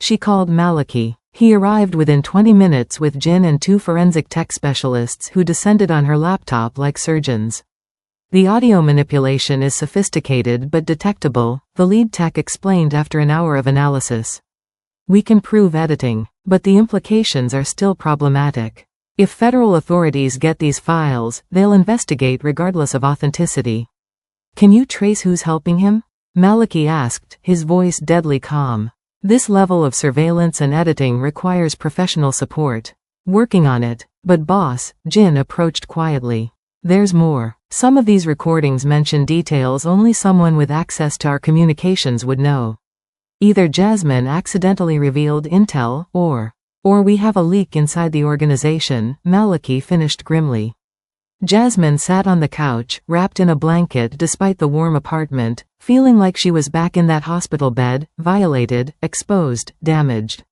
She called Malachi. He arrived within 20 minutes with gin and 2 forensic tech specialists who descended on her laptop like surgeons. The audio manipulation is sophisticated but detectable, the lead tech explained after an hour of analysis. We can prove editing, but the implications are still problematic. If federal authorities get these files, they'll investigate regardless of authenticity. Can you trace who's helping him? Malachi asked, his voice deadly calm. This level of surveillance and editing requires professional support. Working on it. But boss, Jin approached quietly. There's more. Some of these recordings mention details only someone with access to our communications would know. Either Jasmine accidentally revealed intel, or we have a leak inside the organization, Malachi finished grimly. Jasmine sat on the couch, wrapped in a blanket despite the warm apartment, feeling like she was back in that hospital bed, violated, exposed, damaged.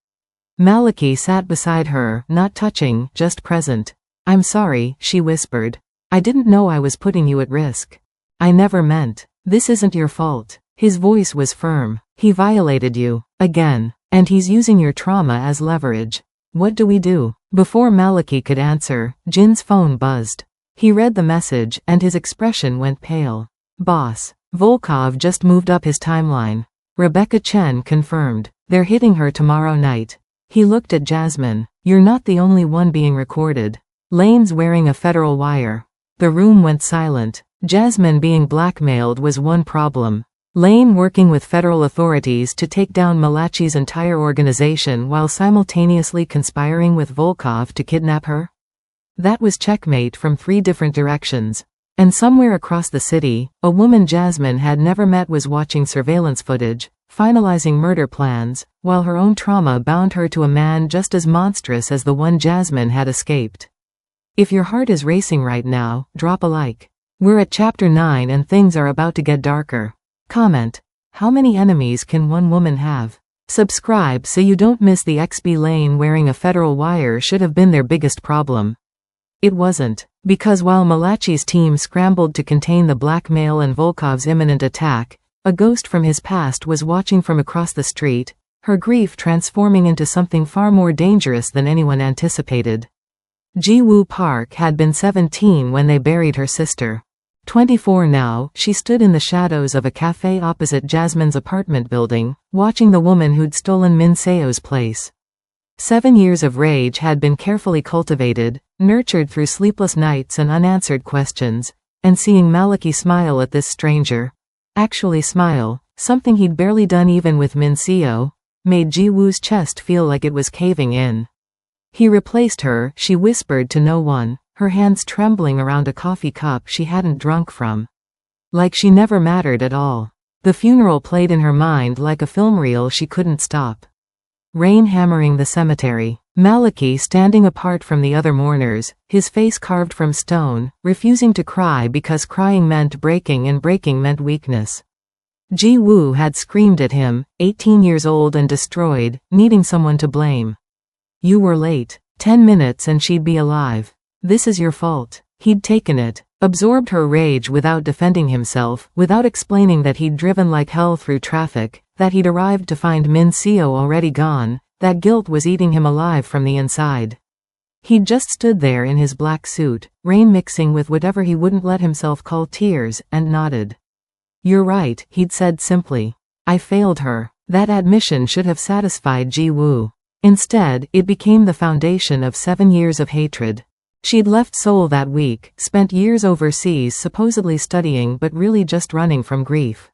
Malachi sat beside her, not touching, just present. I'm sorry, she whispered. I didn't know I was putting you at risk. I never meant. This isn't your fault. His voice was firm. He violated you. Again. And he's using your trauma as leverage. What do we do? Before Malachi could answer, Jin's phone buzzed. He read the message, and his expression went pale. Boss. Volkov just moved up his timeline. Rebecca Chen confirmed. They're hitting her tomorrow night. He looked at Jasmine. You're not the only one being recorded. Lane's wearing a federal wire. The room went silent. Jasmine being blackmailed was one problem. Lane working with federal authorities to take down Malachi's entire organization while simultaneously conspiring with Volkov to kidnap her? That was checkmate from 3 different directions. And somewhere across the city, a woman Jasmine had never met was watching surveillance footage, finalizing murder plans, while her own trauma bound her to a man just as monstrous as the one Jasmine had escaped. If your heart is racing right now, drop a like. We're at chapter 9 and things are about to get darker. Comment. How many enemies can one woman have? Subscribe so you don't miss the XB. Lane wearing a federal wire should have been their biggest problem. It wasn't. Because while Malachi's team scrambled to contain the blackmail and Volkov's imminent attack, a ghost from his past was watching from across the street, her grief transforming into something far more dangerous than anyone anticipated. Ji-woo Park had been 17 when they buried her sister. 24 now, she stood in the shadows of a cafe opposite Jasmine's apartment building, watching the woman who'd stolen Min Seo's place. 7 years of rage had been carefully cultivated, nurtured through sleepless nights and unanswered questions, and seeing Malachi smile at this stranger, actually smile, something he'd barely done even with Min Seo, made Ji-woo's chest feel like it was caving in. He replaced her, she whispered to no one, her hands trembling around a coffee cup she hadn't drunk from. Like she never mattered at all. The funeral played in her mind like a film reel she couldn't stop. Rain hammering the cemetery. Malachi standing apart from the other mourners, his face carved from stone, refusing to cry because crying meant breaking and breaking meant weakness. Ji-woo had screamed at him, 18 years old and destroyed, needing someone to blame. You were late. 10 minutes and she'd be alive. This is your fault. He'd taken it, absorbed her rage without defending himself, without explaining that he'd driven like hell through traffic, that he'd arrived to find Min Seo already gone, that guilt was eating him alive from the inside. He'd just stood there in his black suit, rain mixing with whatever he wouldn't let himself call tears, and nodded. You're right, he'd said simply. I failed her. That admission should have satisfied Ji-woo. Instead, it became the foundation of 7 years of hatred. She'd left Seoul that week, spent years overseas supposedly studying but really just running from grief.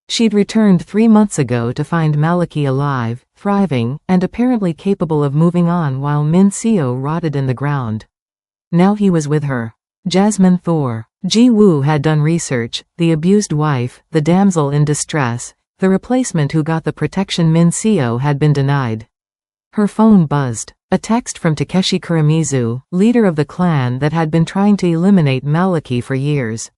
She'd returned 3 months ago to find Maliki alive, thriving, and apparently capable of moving on while Min Seo rotted in the ground. Now he was with her. Jasmine Thor. Ji Woo had done research, the abused wife, the damsel in distress, the replacement who got the protection Min Seo had been denied. Her phone buzzed. A text from Takeshi Kuramizu, leader of the clan that had been trying to eliminate Maliki for years.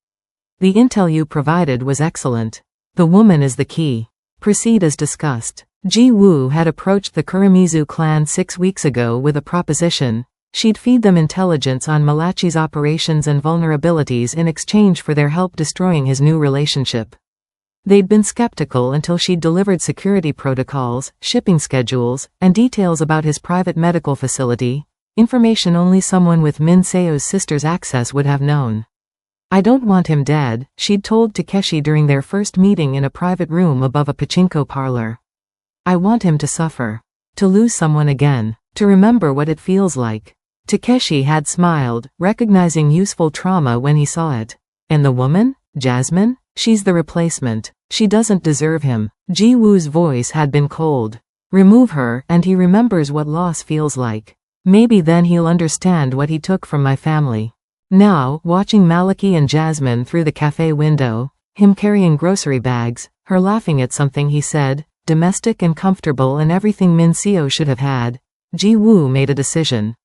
The intel you provided was excellent. The woman is the key. Proceed as discussed. Ji Woo had approached the Kuramizu clan 6 weeks ago with a proposition. She'd feed them intelligence on Malachi's operations and vulnerabilities in exchange for their help destroying his new relationship. They'd been skeptical until she'd delivered security protocols, shipping schedules, and details about his private medical facility, information only someone with Min Seo's sister's access would have known. I don't want him dead, she'd told Takeshi during their first meeting in a private room above a pachinko parlor. I want him to suffer. To lose someone again. To remember what it feels like. Takeshi had smiled, recognizing useful trauma when he saw it. And the woman? Jasmine? She's the replacement. She doesn't deserve him. Ji Woo's voice had been cold. Remove her, and he remembers what loss feels like. Maybe then he'll understand what he took from my family. Now, watching Maliki and Jasmine through the cafe window, him carrying grocery bags, her laughing at something he said, domestic and comfortable and everything Min Seo should have had, Ji Woo made a decision.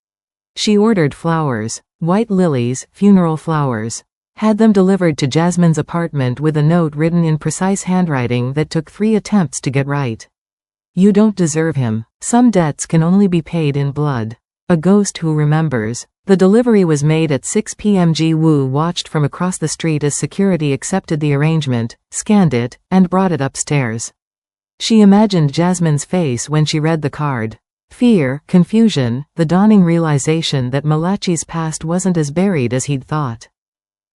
She ordered flowers, white lilies, funeral flowers. Had them delivered to Jasmine's apartment with a note written in precise handwriting that took 3 attempts to get right. You don't deserve him. Some debts can only be paid in blood. A ghost who remembers. The delivery was made at 6 p.m. Ji Woo watched from across the street as security accepted the arrangement, scanned it, and brought it upstairs. She imagined Jasmine's face when she read the card. Fear, confusion, the dawning realization that Malachi's past wasn't as buried as he'd thought.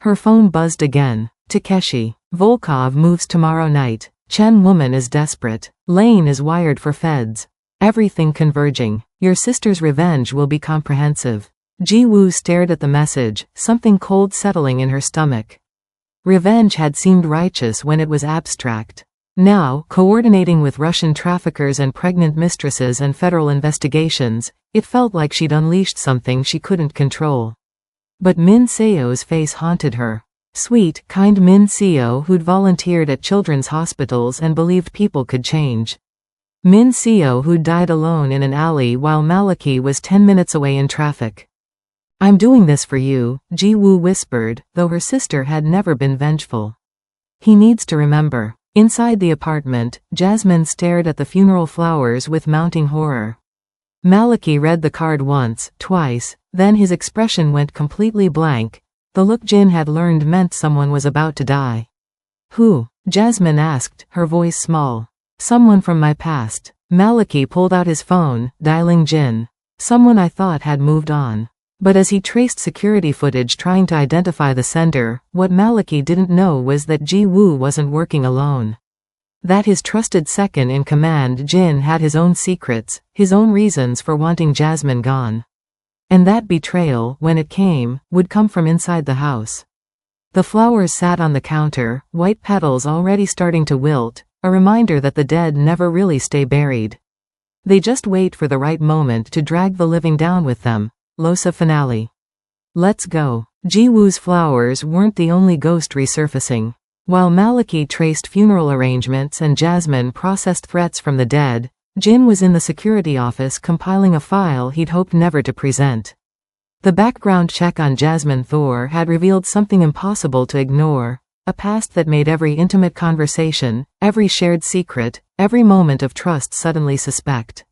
Her phone buzzed again. Takeshi. Volkov moves tomorrow night. Chen woman is desperate. Lane is wired for feds. Everything converging. Your sister's revenge will be comprehensive. Ji Woo stared at the message, something cold settling in her stomach. Revenge had seemed righteous when it was abstract. Now, coordinating with Russian traffickers and pregnant mistresses and federal investigations, it felt like she'd unleashed something she couldn't control. But Min Seo's face haunted her. Sweet, kind Min Seo who'd volunteered at children's hospitals and believed people could change. Min Seo who'd died alone in an alley while Maliki was 10 minutes away in traffic. I'm doing this for you, Ji Woo whispered, though her sister had never been vengeful. He needs to remember. Inside the apartment, Jasmine stared at the funeral flowers with mounting horror. Maliki read the card once, twice, then his expression went completely blank. The look Jin had learned meant someone was about to die. Who? Jasmine asked, her voice small. Someone from my past. Maliki pulled out his phone, dialing Jin. Someone I thought had moved on. But as he traced security footage trying to identify the sender, what Maliki didn't know was that Ji Woo wasn't working alone. That his trusted second-in-command Jin had his own secrets, his own reasons for wanting Jasmine gone. And that betrayal, when it came, would come from inside the house. The flowers sat on the counter, white petals already starting to wilt, a reminder that the dead never really stay buried. They just wait for the right moment to drag the living down with them. Losa finale. Let's go. Ji Woo's flowers weren't the only ghost resurfacing. While Maliki traced funeral arrangements and Jasmine processed threats from the dead, Jin was in the security office compiling a file he'd hoped never to present. The background check on Jasmine Thor had revealed something impossible to ignore, a past that made every intimate conversation, every shared secret, every moment of trust suddenly suspect.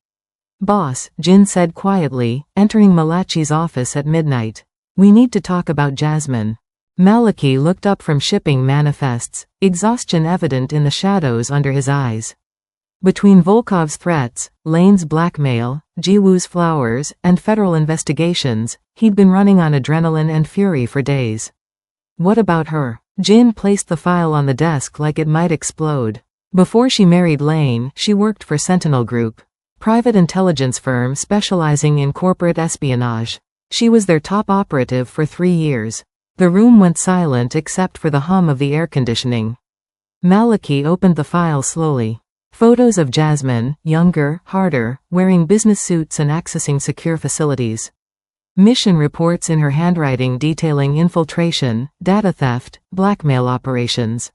Boss, Jin said quietly, entering Malachi's office at midnight. We need to talk about Jasmine. Maliki looked up from shipping manifests, exhaustion evident in the shadows under his eyes. Between Volkov's threats, Lane's blackmail, Ji Woo's flowers, and federal investigations, he'd been running on adrenaline and fury for days. What about her? Jin placed the file on the desk like it might explode. Before she married Lane, she worked for Sentinel Group, private intelligence firm specializing in corporate espionage. She was their top operative for 3 years. The room went silent except for the hum of the air conditioning. Maliki opened the file slowly. Photos of Jasmine, younger, harder, wearing business suits and accessing secure facilities. Mission reports in her handwriting detailing infiltration, data theft, blackmail operations.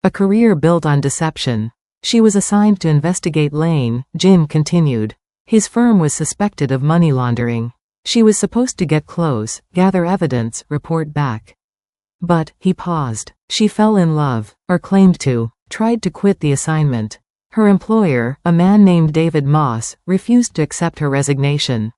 A career built on deception. She was assigned to investigate Lane, Jin continued. His firm was suspected of money laundering. She was supposed to get close, gather evidence, report back. But, he paused. She fell in love, or claimed to, tried to quit the assignment. Her employer, a man named David Moss, refused to accept her resignation.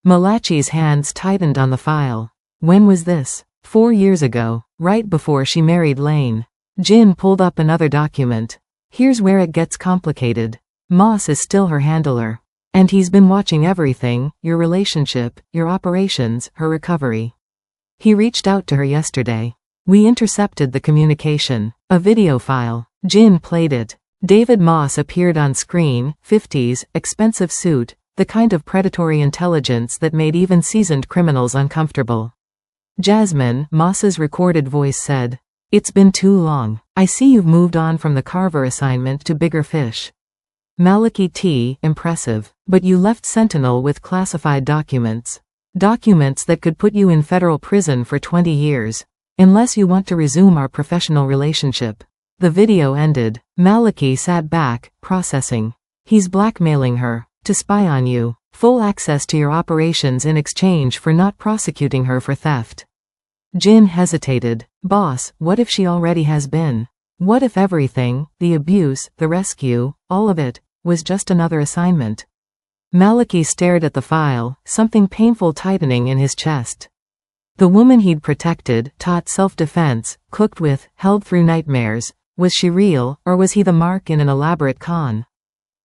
Malachi's hands tightened on the file. When was this? 4 years ago, right before she married Lane. Jin pulled up another document. Here's where it gets complicated. Moss is still her handler. And he's been watching everything, your relationship, your operations, her recovery. He reached out to her yesterday. We intercepted the communication. A video file. Jin played it. David Moss appeared on screen, 50s, expensive suit, the kind of predatory intelligence that made even seasoned criminals uncomfortable. Jasmine, Moss's recorded voice said, "It's been too long. I see you've moved on from the Carver assignment to bigger fish." Maliki T, impressive. But you left Sentinel with classified documents. Documents that could put you in federal prison for 20 years. Unless you want to resume our professional relationship. The video ended. Maliki sat back, processing. He's blackmailing her. To spy on you. Full access to your operations in exchange for not prosecuting her for theft. Jin hesitated. Boss, what if she already has been? What if everything, the abuse, the rescue, all of it, was just another assignment? Maliki stared at the file, something painful tightening in his chest. The woman he'd protected, taught self-defense, cooked with, held through nightmares. Was she real, or was he the mark in an elaborate con?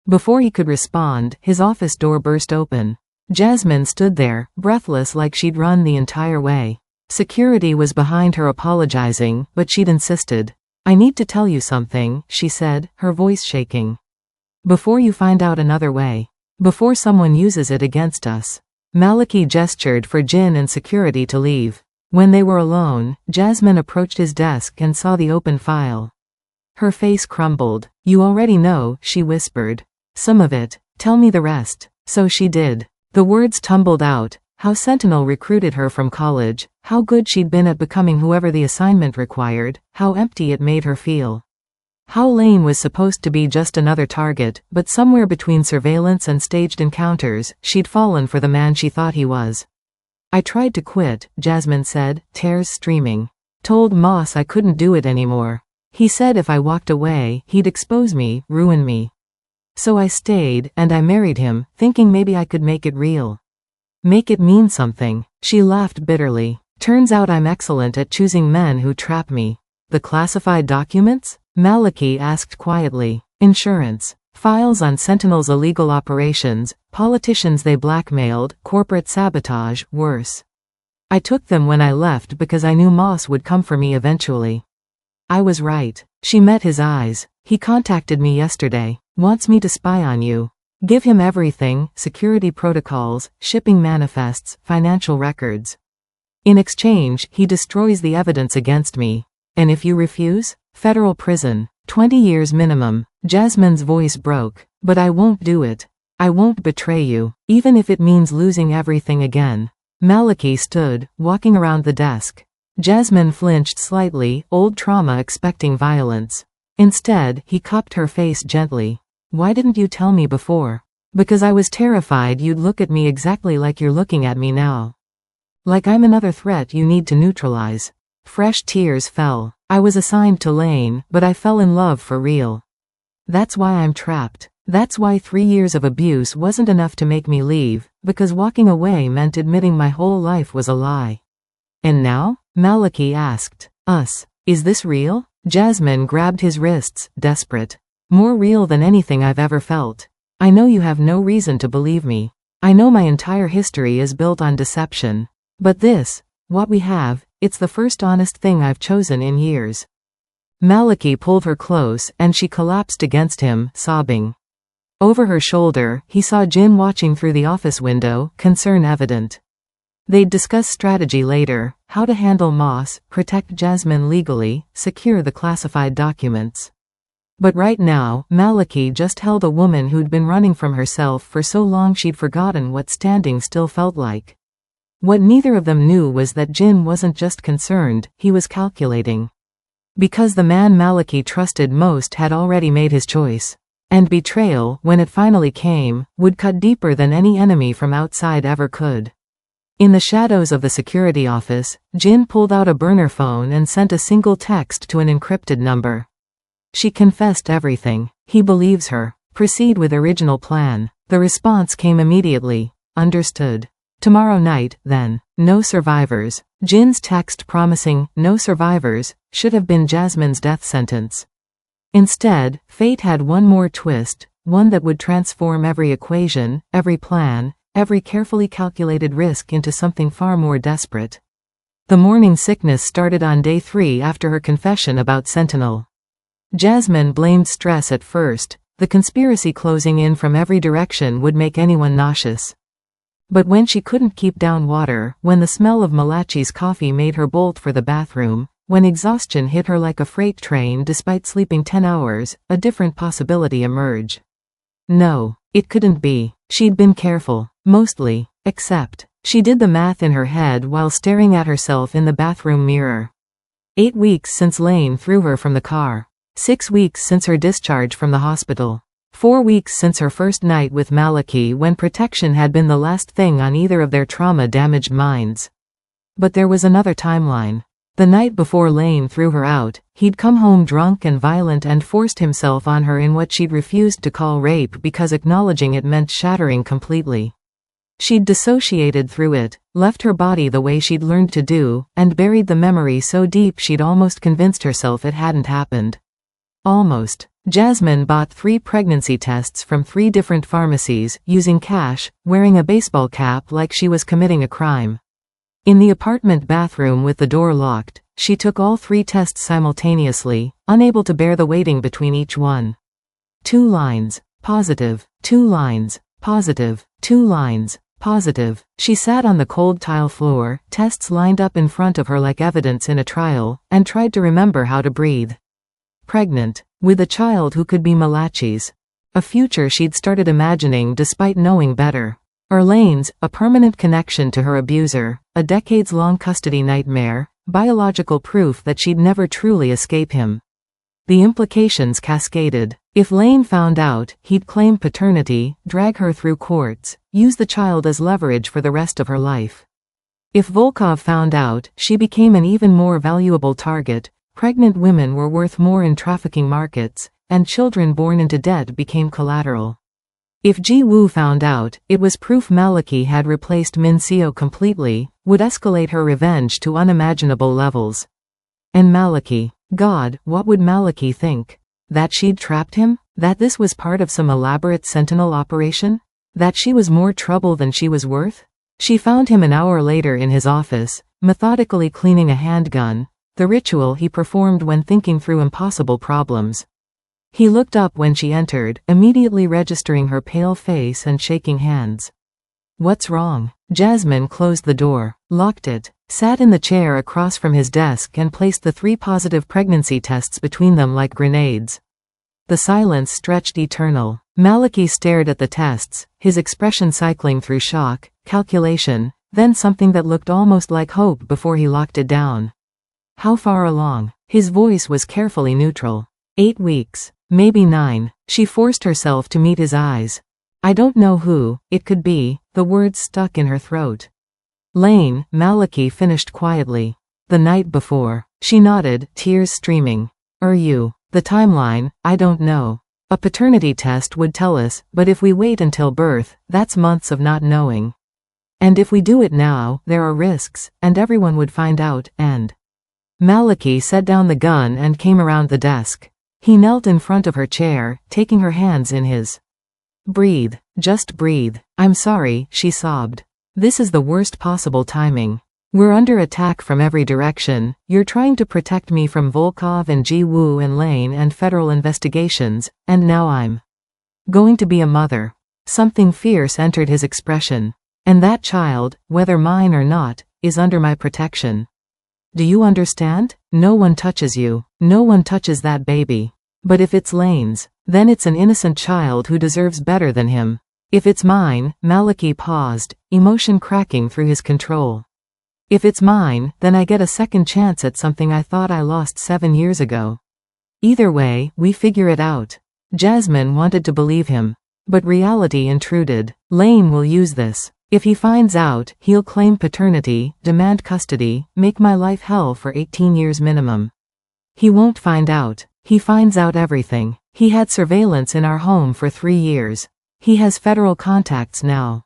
Before he could respond, his office door burst open. Jasmine stood there, breathless like she'd run the entire way. Security was behind her apologizing, but she'd insisted. "I need to tell you something," she said, her voice shaking. "Before you find out another way. Before someone uses it against us." Maliki gestured for Jin and security to leave. When they were alone, Jasmine approached his desk and saw the open file. Her face crumbled. "You already know," she whispered. "Some of it. Tell me the rest." So she did. The words tumbled out. How Sentinel recruited her from college, how good she'd been at becoming whoever the assignment required, how empty it made her feel. How Lane was supposed to be just another target, but somewhere between surveillance and staged encounters, she'd fallen for the man she thought he was. "I tried to quit," Jasmine said, tears streaming. "Told Moss I couldn't do it anymore. He said if I walked away, he'd expose me, ruin me. So I stayed, and I married him, thinking maybe I could make it real. Make it mean something." She laughed bitterly. "Turns out I'm excellent at choosing men who trap me." "The classified documents?" Maliki asked quietly. "Insurance. Files on Sentinel's illegal operations, politicians they blackmailed, corporate sabotage, worse. I took them when I left because I knew Moss would come for me eventually. I was right." She met his eyes. "He contacted me yesterday. Wants me to spy on you. Give him everything, security protocols, shipping manifests, financial records. In exchange, he destroys the evidence against me. And if you refuse? Federal prison. 20 years minimum." Jasmine's voice broke. "But I won't do it. I won't betray you, even if it means losing everything again." Maliki stood, walking around the desk. Jasmine flinched slightly, old trauma expecting violence. Instead, he cupped her face gently. "Why didn't you tell me before?" "Because I was terrified you'd look at me exactly like you're looking at me now. Like I'm another threat you need to neutralize." Fresh tears fell. "I was assigned to Lane, but I fell in love for real. That's why I'm trapped. That's why 3 years of abuse wasn't enough to make me leave, because walking away meant admitting my whole life was a lie." "And now?" Maliki asked. "Us. Is this real?" Jasmine grabbed his wrists, desperate. "More real than anything I've ever felt. I know you have no reason to believe me. I know my entire history is built on deception. But this, what we have, it's the first honest thing I've chosen in years." Maliki pulled her close, and she collapsed against him, sobbing. Over her shoulder, he saw Jin watching through the office window, concern evident. They'd discuss strategy later, how to handle Moss, protect Jasmine legally, secure the classified documents. But right now, Maliki just held a woman who'd been running from herself for so long she'd forgotten what standing still felt like. What neither of them knew was that Jin wasn't just concerned, he was calculating. Because the man Maliki trusted most had already made his choice. And betrayal, when it finally came, would cut deeper than any enemy from outside ever could. In the shadows of the security office, Jin pulled out a burner phone and sent a single text to an encrypted number. She confessed everything. He believes her. Proceed with original plan. The response came immediately. Understood. Tomorrow night, then. No survivors. Jin's text promising no survivors should have been Jasmine's death sentence. Instead, fate had one more twist, one that would transform every equation, every plan, every carefully calculated risk into something far more desperate. The morning sickness started on day 3 after her confession about Sentinel. Jasmine blamed stress at first. The conspiracy closing in from every direction would make anyone nauseous. But when she couldn't keep down water, when the smell of Malachi's coffee made her bolt for the bathroom, when exhaustion hit her like a freight train despite sleeping 10 hours, a different possibility emerged. No, it couldn't be. She'd been careful. Mostly. Except, she did the math in her head while staring at herself in the bathroom mirror. 8 weeks since Lane threw her from the car. 6 weeks since her discharge from the hospital. 4 weeks since her first night with Maliki when protection had been the last thing on either of their trauma-damaged minds. But there was another timeline. The night before Lane threw her out, he'd come home drunk and violent and forced himself on her in what she'd refused to call rape because acknowledging it meant shattering completely. She'd dissociated through it, left her body the way she'd learned to do, and buried the memory so deep she'd almost convinced herself it hadn't happened. Almost. Jasmine bought 3 pregnancy tests from 3 different pharmacies, using cash, wearing a baseball cap like she was committing a crime. In the apartment bathroom with the door locked, she took all 3 tests simultaneously, unable to bear the waiting between each one. 2 lines. Positive. 2 lines. Positive. 2 lines. Positive. She sat on the cold tile floor, tests lined up in front of her like evidence in a trial, and tried to remember how to breathe. Pregnant. With a child who could be Malachi's. A future she'd started imagining despite knowing better. Or Lane's, a permanent connection to her abuser, a decades-long custody nightmare, biological proof that she'd never truly escape him. The implications cascaded. If Lane found out, he'd claim paternity, drag her through courts, use the child as leverage for the rest of her life. If Volkov found out, she became an even more valuable target. Pregnant women were worth more in trafficking markets, and children born into debt became collateral. If Ji Woo found out, it was proof Maliki had replaced Min Seo completely, would escalate her revenge to unimaginable levels. And Maliki. God, what would Maliki think? That she'd trapped him? That this was part of some elaborate Sentinel operation? That she was more trouble than she was worth? She found him an hour later in his office, methodically cleaning a handgun, the ritual he performed when thinking through impossible problems. He looked up when she entered, immediately registering her pale face and shaking hands. What's wrong? Jasmine closed the door, locked it, sat in the chair across from his desk and placed the 3 positive pregnancy tests between them like grenades. The silence stretched eternal. Maliki stared at the tests, his expression cycling through shock, calculation, then something that looked almost like hope before he locked it down. How far along? His voice was carefully neutral. 8 weeks. Maybe 9. She forced herself to meet his eyes. I don't know who it could be, the words stuck in her throat. Lane, Maliki finished quietly. The night before. She nodded, tears streaming. You. The timeline, I don't know. A paternity test would tell us, but if we wait until birth, that's months of not knowing. And if we do it now, there are risks, and everyone would find out, and... Maliki set down the gun and came around the desk. He knelt in front of her chair, taking her hands in his. Breathe. Just breathe. I'm sorry, she sobbed. This is the worst possible timing. We're under attack from every direction. You're trying to protect me from Volkov and Ji Woo and Lane and federal investigations, and now I'm going to be a mother. Something fierce entered his expression. And that child, whether mine or not, is under my protection. Do you understand? No one touches you. No one touches that baby. But if it's Lane's, then it's an innocent child who deserves better than him. If it's mine, Malachi paused, emotion cracking through his control. If it's mine, then I get a second chance at something I thought I lost 7 years ago. Either way, we figure it out. Jasmine wanted to believe him. But reality intruded. Lane will use this. If he finds out, he'll claim paternity, demand custody, make my life hell for 18 years minimum. He won't find out. He finds out everything. He had surveillance in our home for 3 years. He has federal contacts now.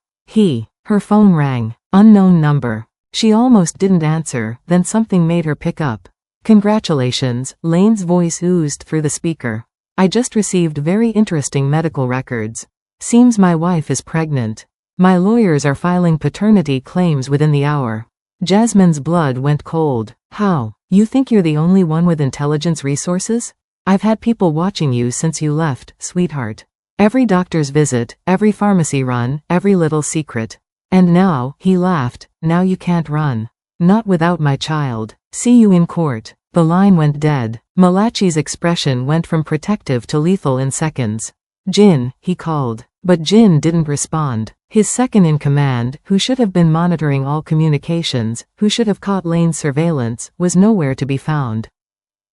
Her phone rang. Unknown number. She almost didn't answer, then something made her pick up. Congratulations, Lane's voice oozed through the speaker. I just received very interesting medical records. Seems my wife is pregnant. My lawyers are filing paternity claims within the hour. Jasmine's blood went cold. How? You think you're the only one with intelligence resources? I've had people watching you since you left, sweetheart. Every doctor's visit, every pharmacy run, every little secret. And now, he laughed, now you can't run. Not without my child. See you in court. The line went dead. Malachi's expression went from protective to lethal in seconds. Jin, he called. But Jin didn't respond. His second-in-command, who should have been monitoring all communications, who should have caught Lane's surveillance, was nowhere to be found.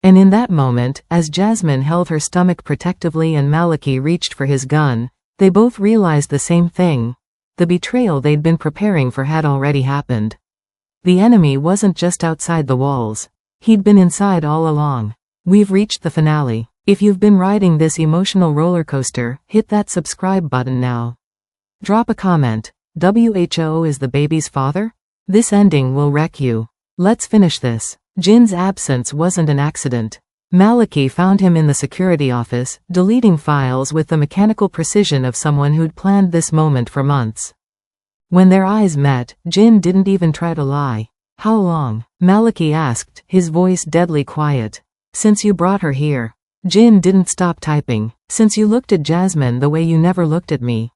And in that moment, as Jasmine held her stomach protectively and Malachi reached for his gun, they both realized the same thing. The betrayal they'd been preparing for had already happened. The enemy wasn't just outside the walls. He'd been inside all along. We've reached the finale. If you've been riding this emotional roller coaster, hit that subscribe button now. Drop a comment. WHO is the baby's father? This ending will wreck you. Let's finish this. Jin's absence wasn't an accident. Malachi found him in the security office, deleting files with the mechanical precision of someone who'd planned this moment for months. When their eyes met, Jin didn't even try to lie. How long? Malachi asked, his voice deadly quiet. Since you brought her here. Jin didn't stop typing. Since you looked at Jasmine the way you never looked at me.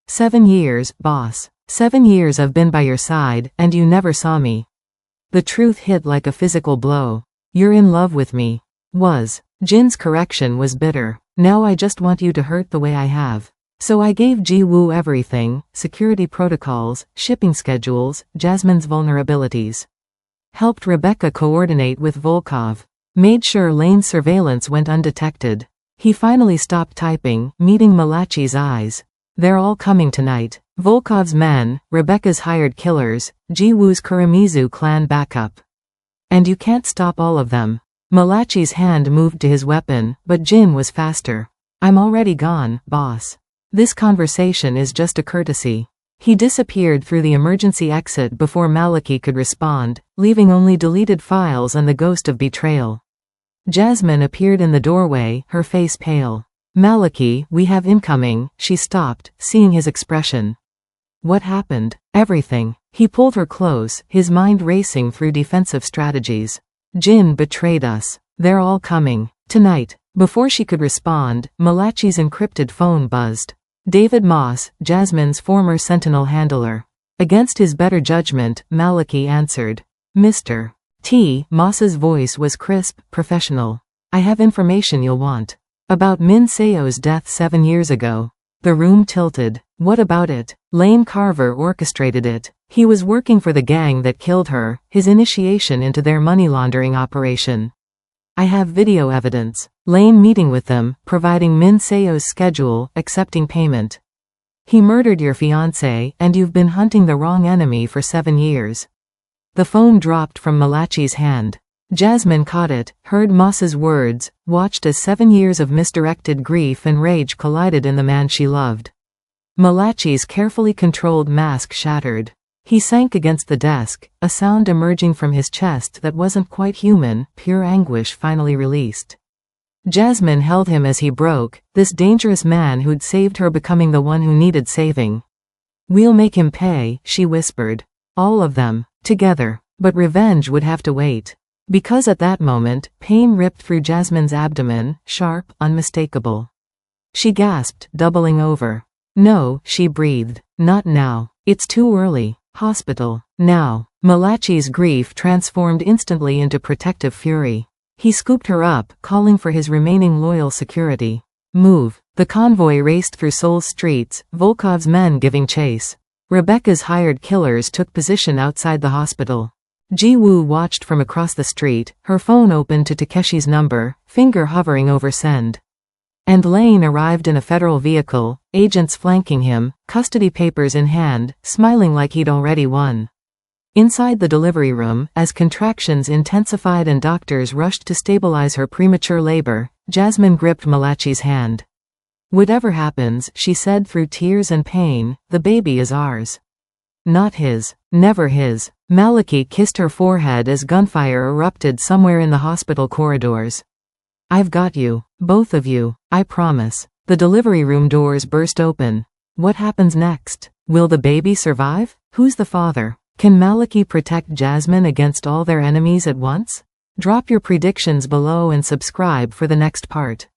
7 years, boss. 7 years I've been by your side, and you never saw me. The truth hit like a physical blow. You're in love with me. Was. Jin's correction was bitter. Now I just want you to hurt the way I have. So I gave Ji-woo everything, security protocols, shipping schedules, Jasmine's vulnerabilities. Helped Rebecca coordinate with Volkov. Made sure Lane's surveillance went undetected. He finally stopped typing, meeting Malachi's eyes. They're all coming tonight. Volkov's men, Rebecca's hired killers, Ji-woo's Kuramizu clan backup. And you can't stop all of them. Malachi's hand moved to his weapon, but Jin was faster. I'm already gone, boss. This conversation is just a courtesy. He disappeared through the emergency exit before Malachi could respond, leaving only deleted files and the ghost of betrayal. Jasmine appeared in the doorway, her face pale. Malachi, we have incoming. She stopped, seeing his expression. What happened? Everything. He pulled her close, his mind racing through defensive strategies. Jin betrayed us. They're all coming. Tonight. Before she could respond, Malachi's encrypted phone buzzed. David Moss, Jasmine's former Sentinel handler. Against his better judgment, Malachi answered. Mr. T. Moss's voice was crisp, professional. I have information you'll want. About Min Seo's death 7 years ago. The room tilted. What about it? Lane Carver orchestrated it. He was working for the gang that killed her, his initiation into their money laundering operation. I have video evidence. Lane meeting with them, providing Min Seo's schedule, accepting payment. He murdered your fiancé, and you've been hunting the wrong enemy for 7 years. The phone dropped from Malachi's hand. Jasmine caught it, heard Moss's words, watched as 7 years of misdirected grief and rage collided in the man she loved. Malachi's carefully controlled mask shattered. He sank against the desk, a sound emerging from his chest that wasn't quite human, pure anguish finally released. Jasmine held him as he broke, this dangerous man who'd saved her becoming the one who needed saving. We'll make him pay, she whispered. All of them. Together. But revenge would have to wait. Because at that moment, pain ripped through Jasmine's abdomen, sharp, unmistakable. She gasped, doubling over. No, she breathed. Not now. It's too early. Hospital. Now. Malachi's grief transformed instantly into protective fury. He scooped her up, calling for his remaining loyal security. Move. The convoy raced through Seoul's streets, Volkov's men giving chase. Rebecca's hired killers took position outside the hospital. Ji-woo watched from across the street, her phone open to Takeshi's number, finger hovering over send. And Lane arrived in a federal vehicle, agents flanking him, custody papers in hand, smiling like he'd already won. Inside the delivery room, as contractions intensified and doctors rushed to stabilize her premature labor, Jasmine gripped Malachi's hand. Whatever happens, she said through tears and pain, the baby is ours. Not his. Never his. Malachi kissed her forehead as gunfire erupted somewhere in the hospital corridors. I've got you. Both of you. I promise. The delivery room doors burst open. What happens next? Will the baby survive? Who's the father? Can Malachi protect Jasmine against all their enemies at once? Drop your predictions below and subscribe for the next part.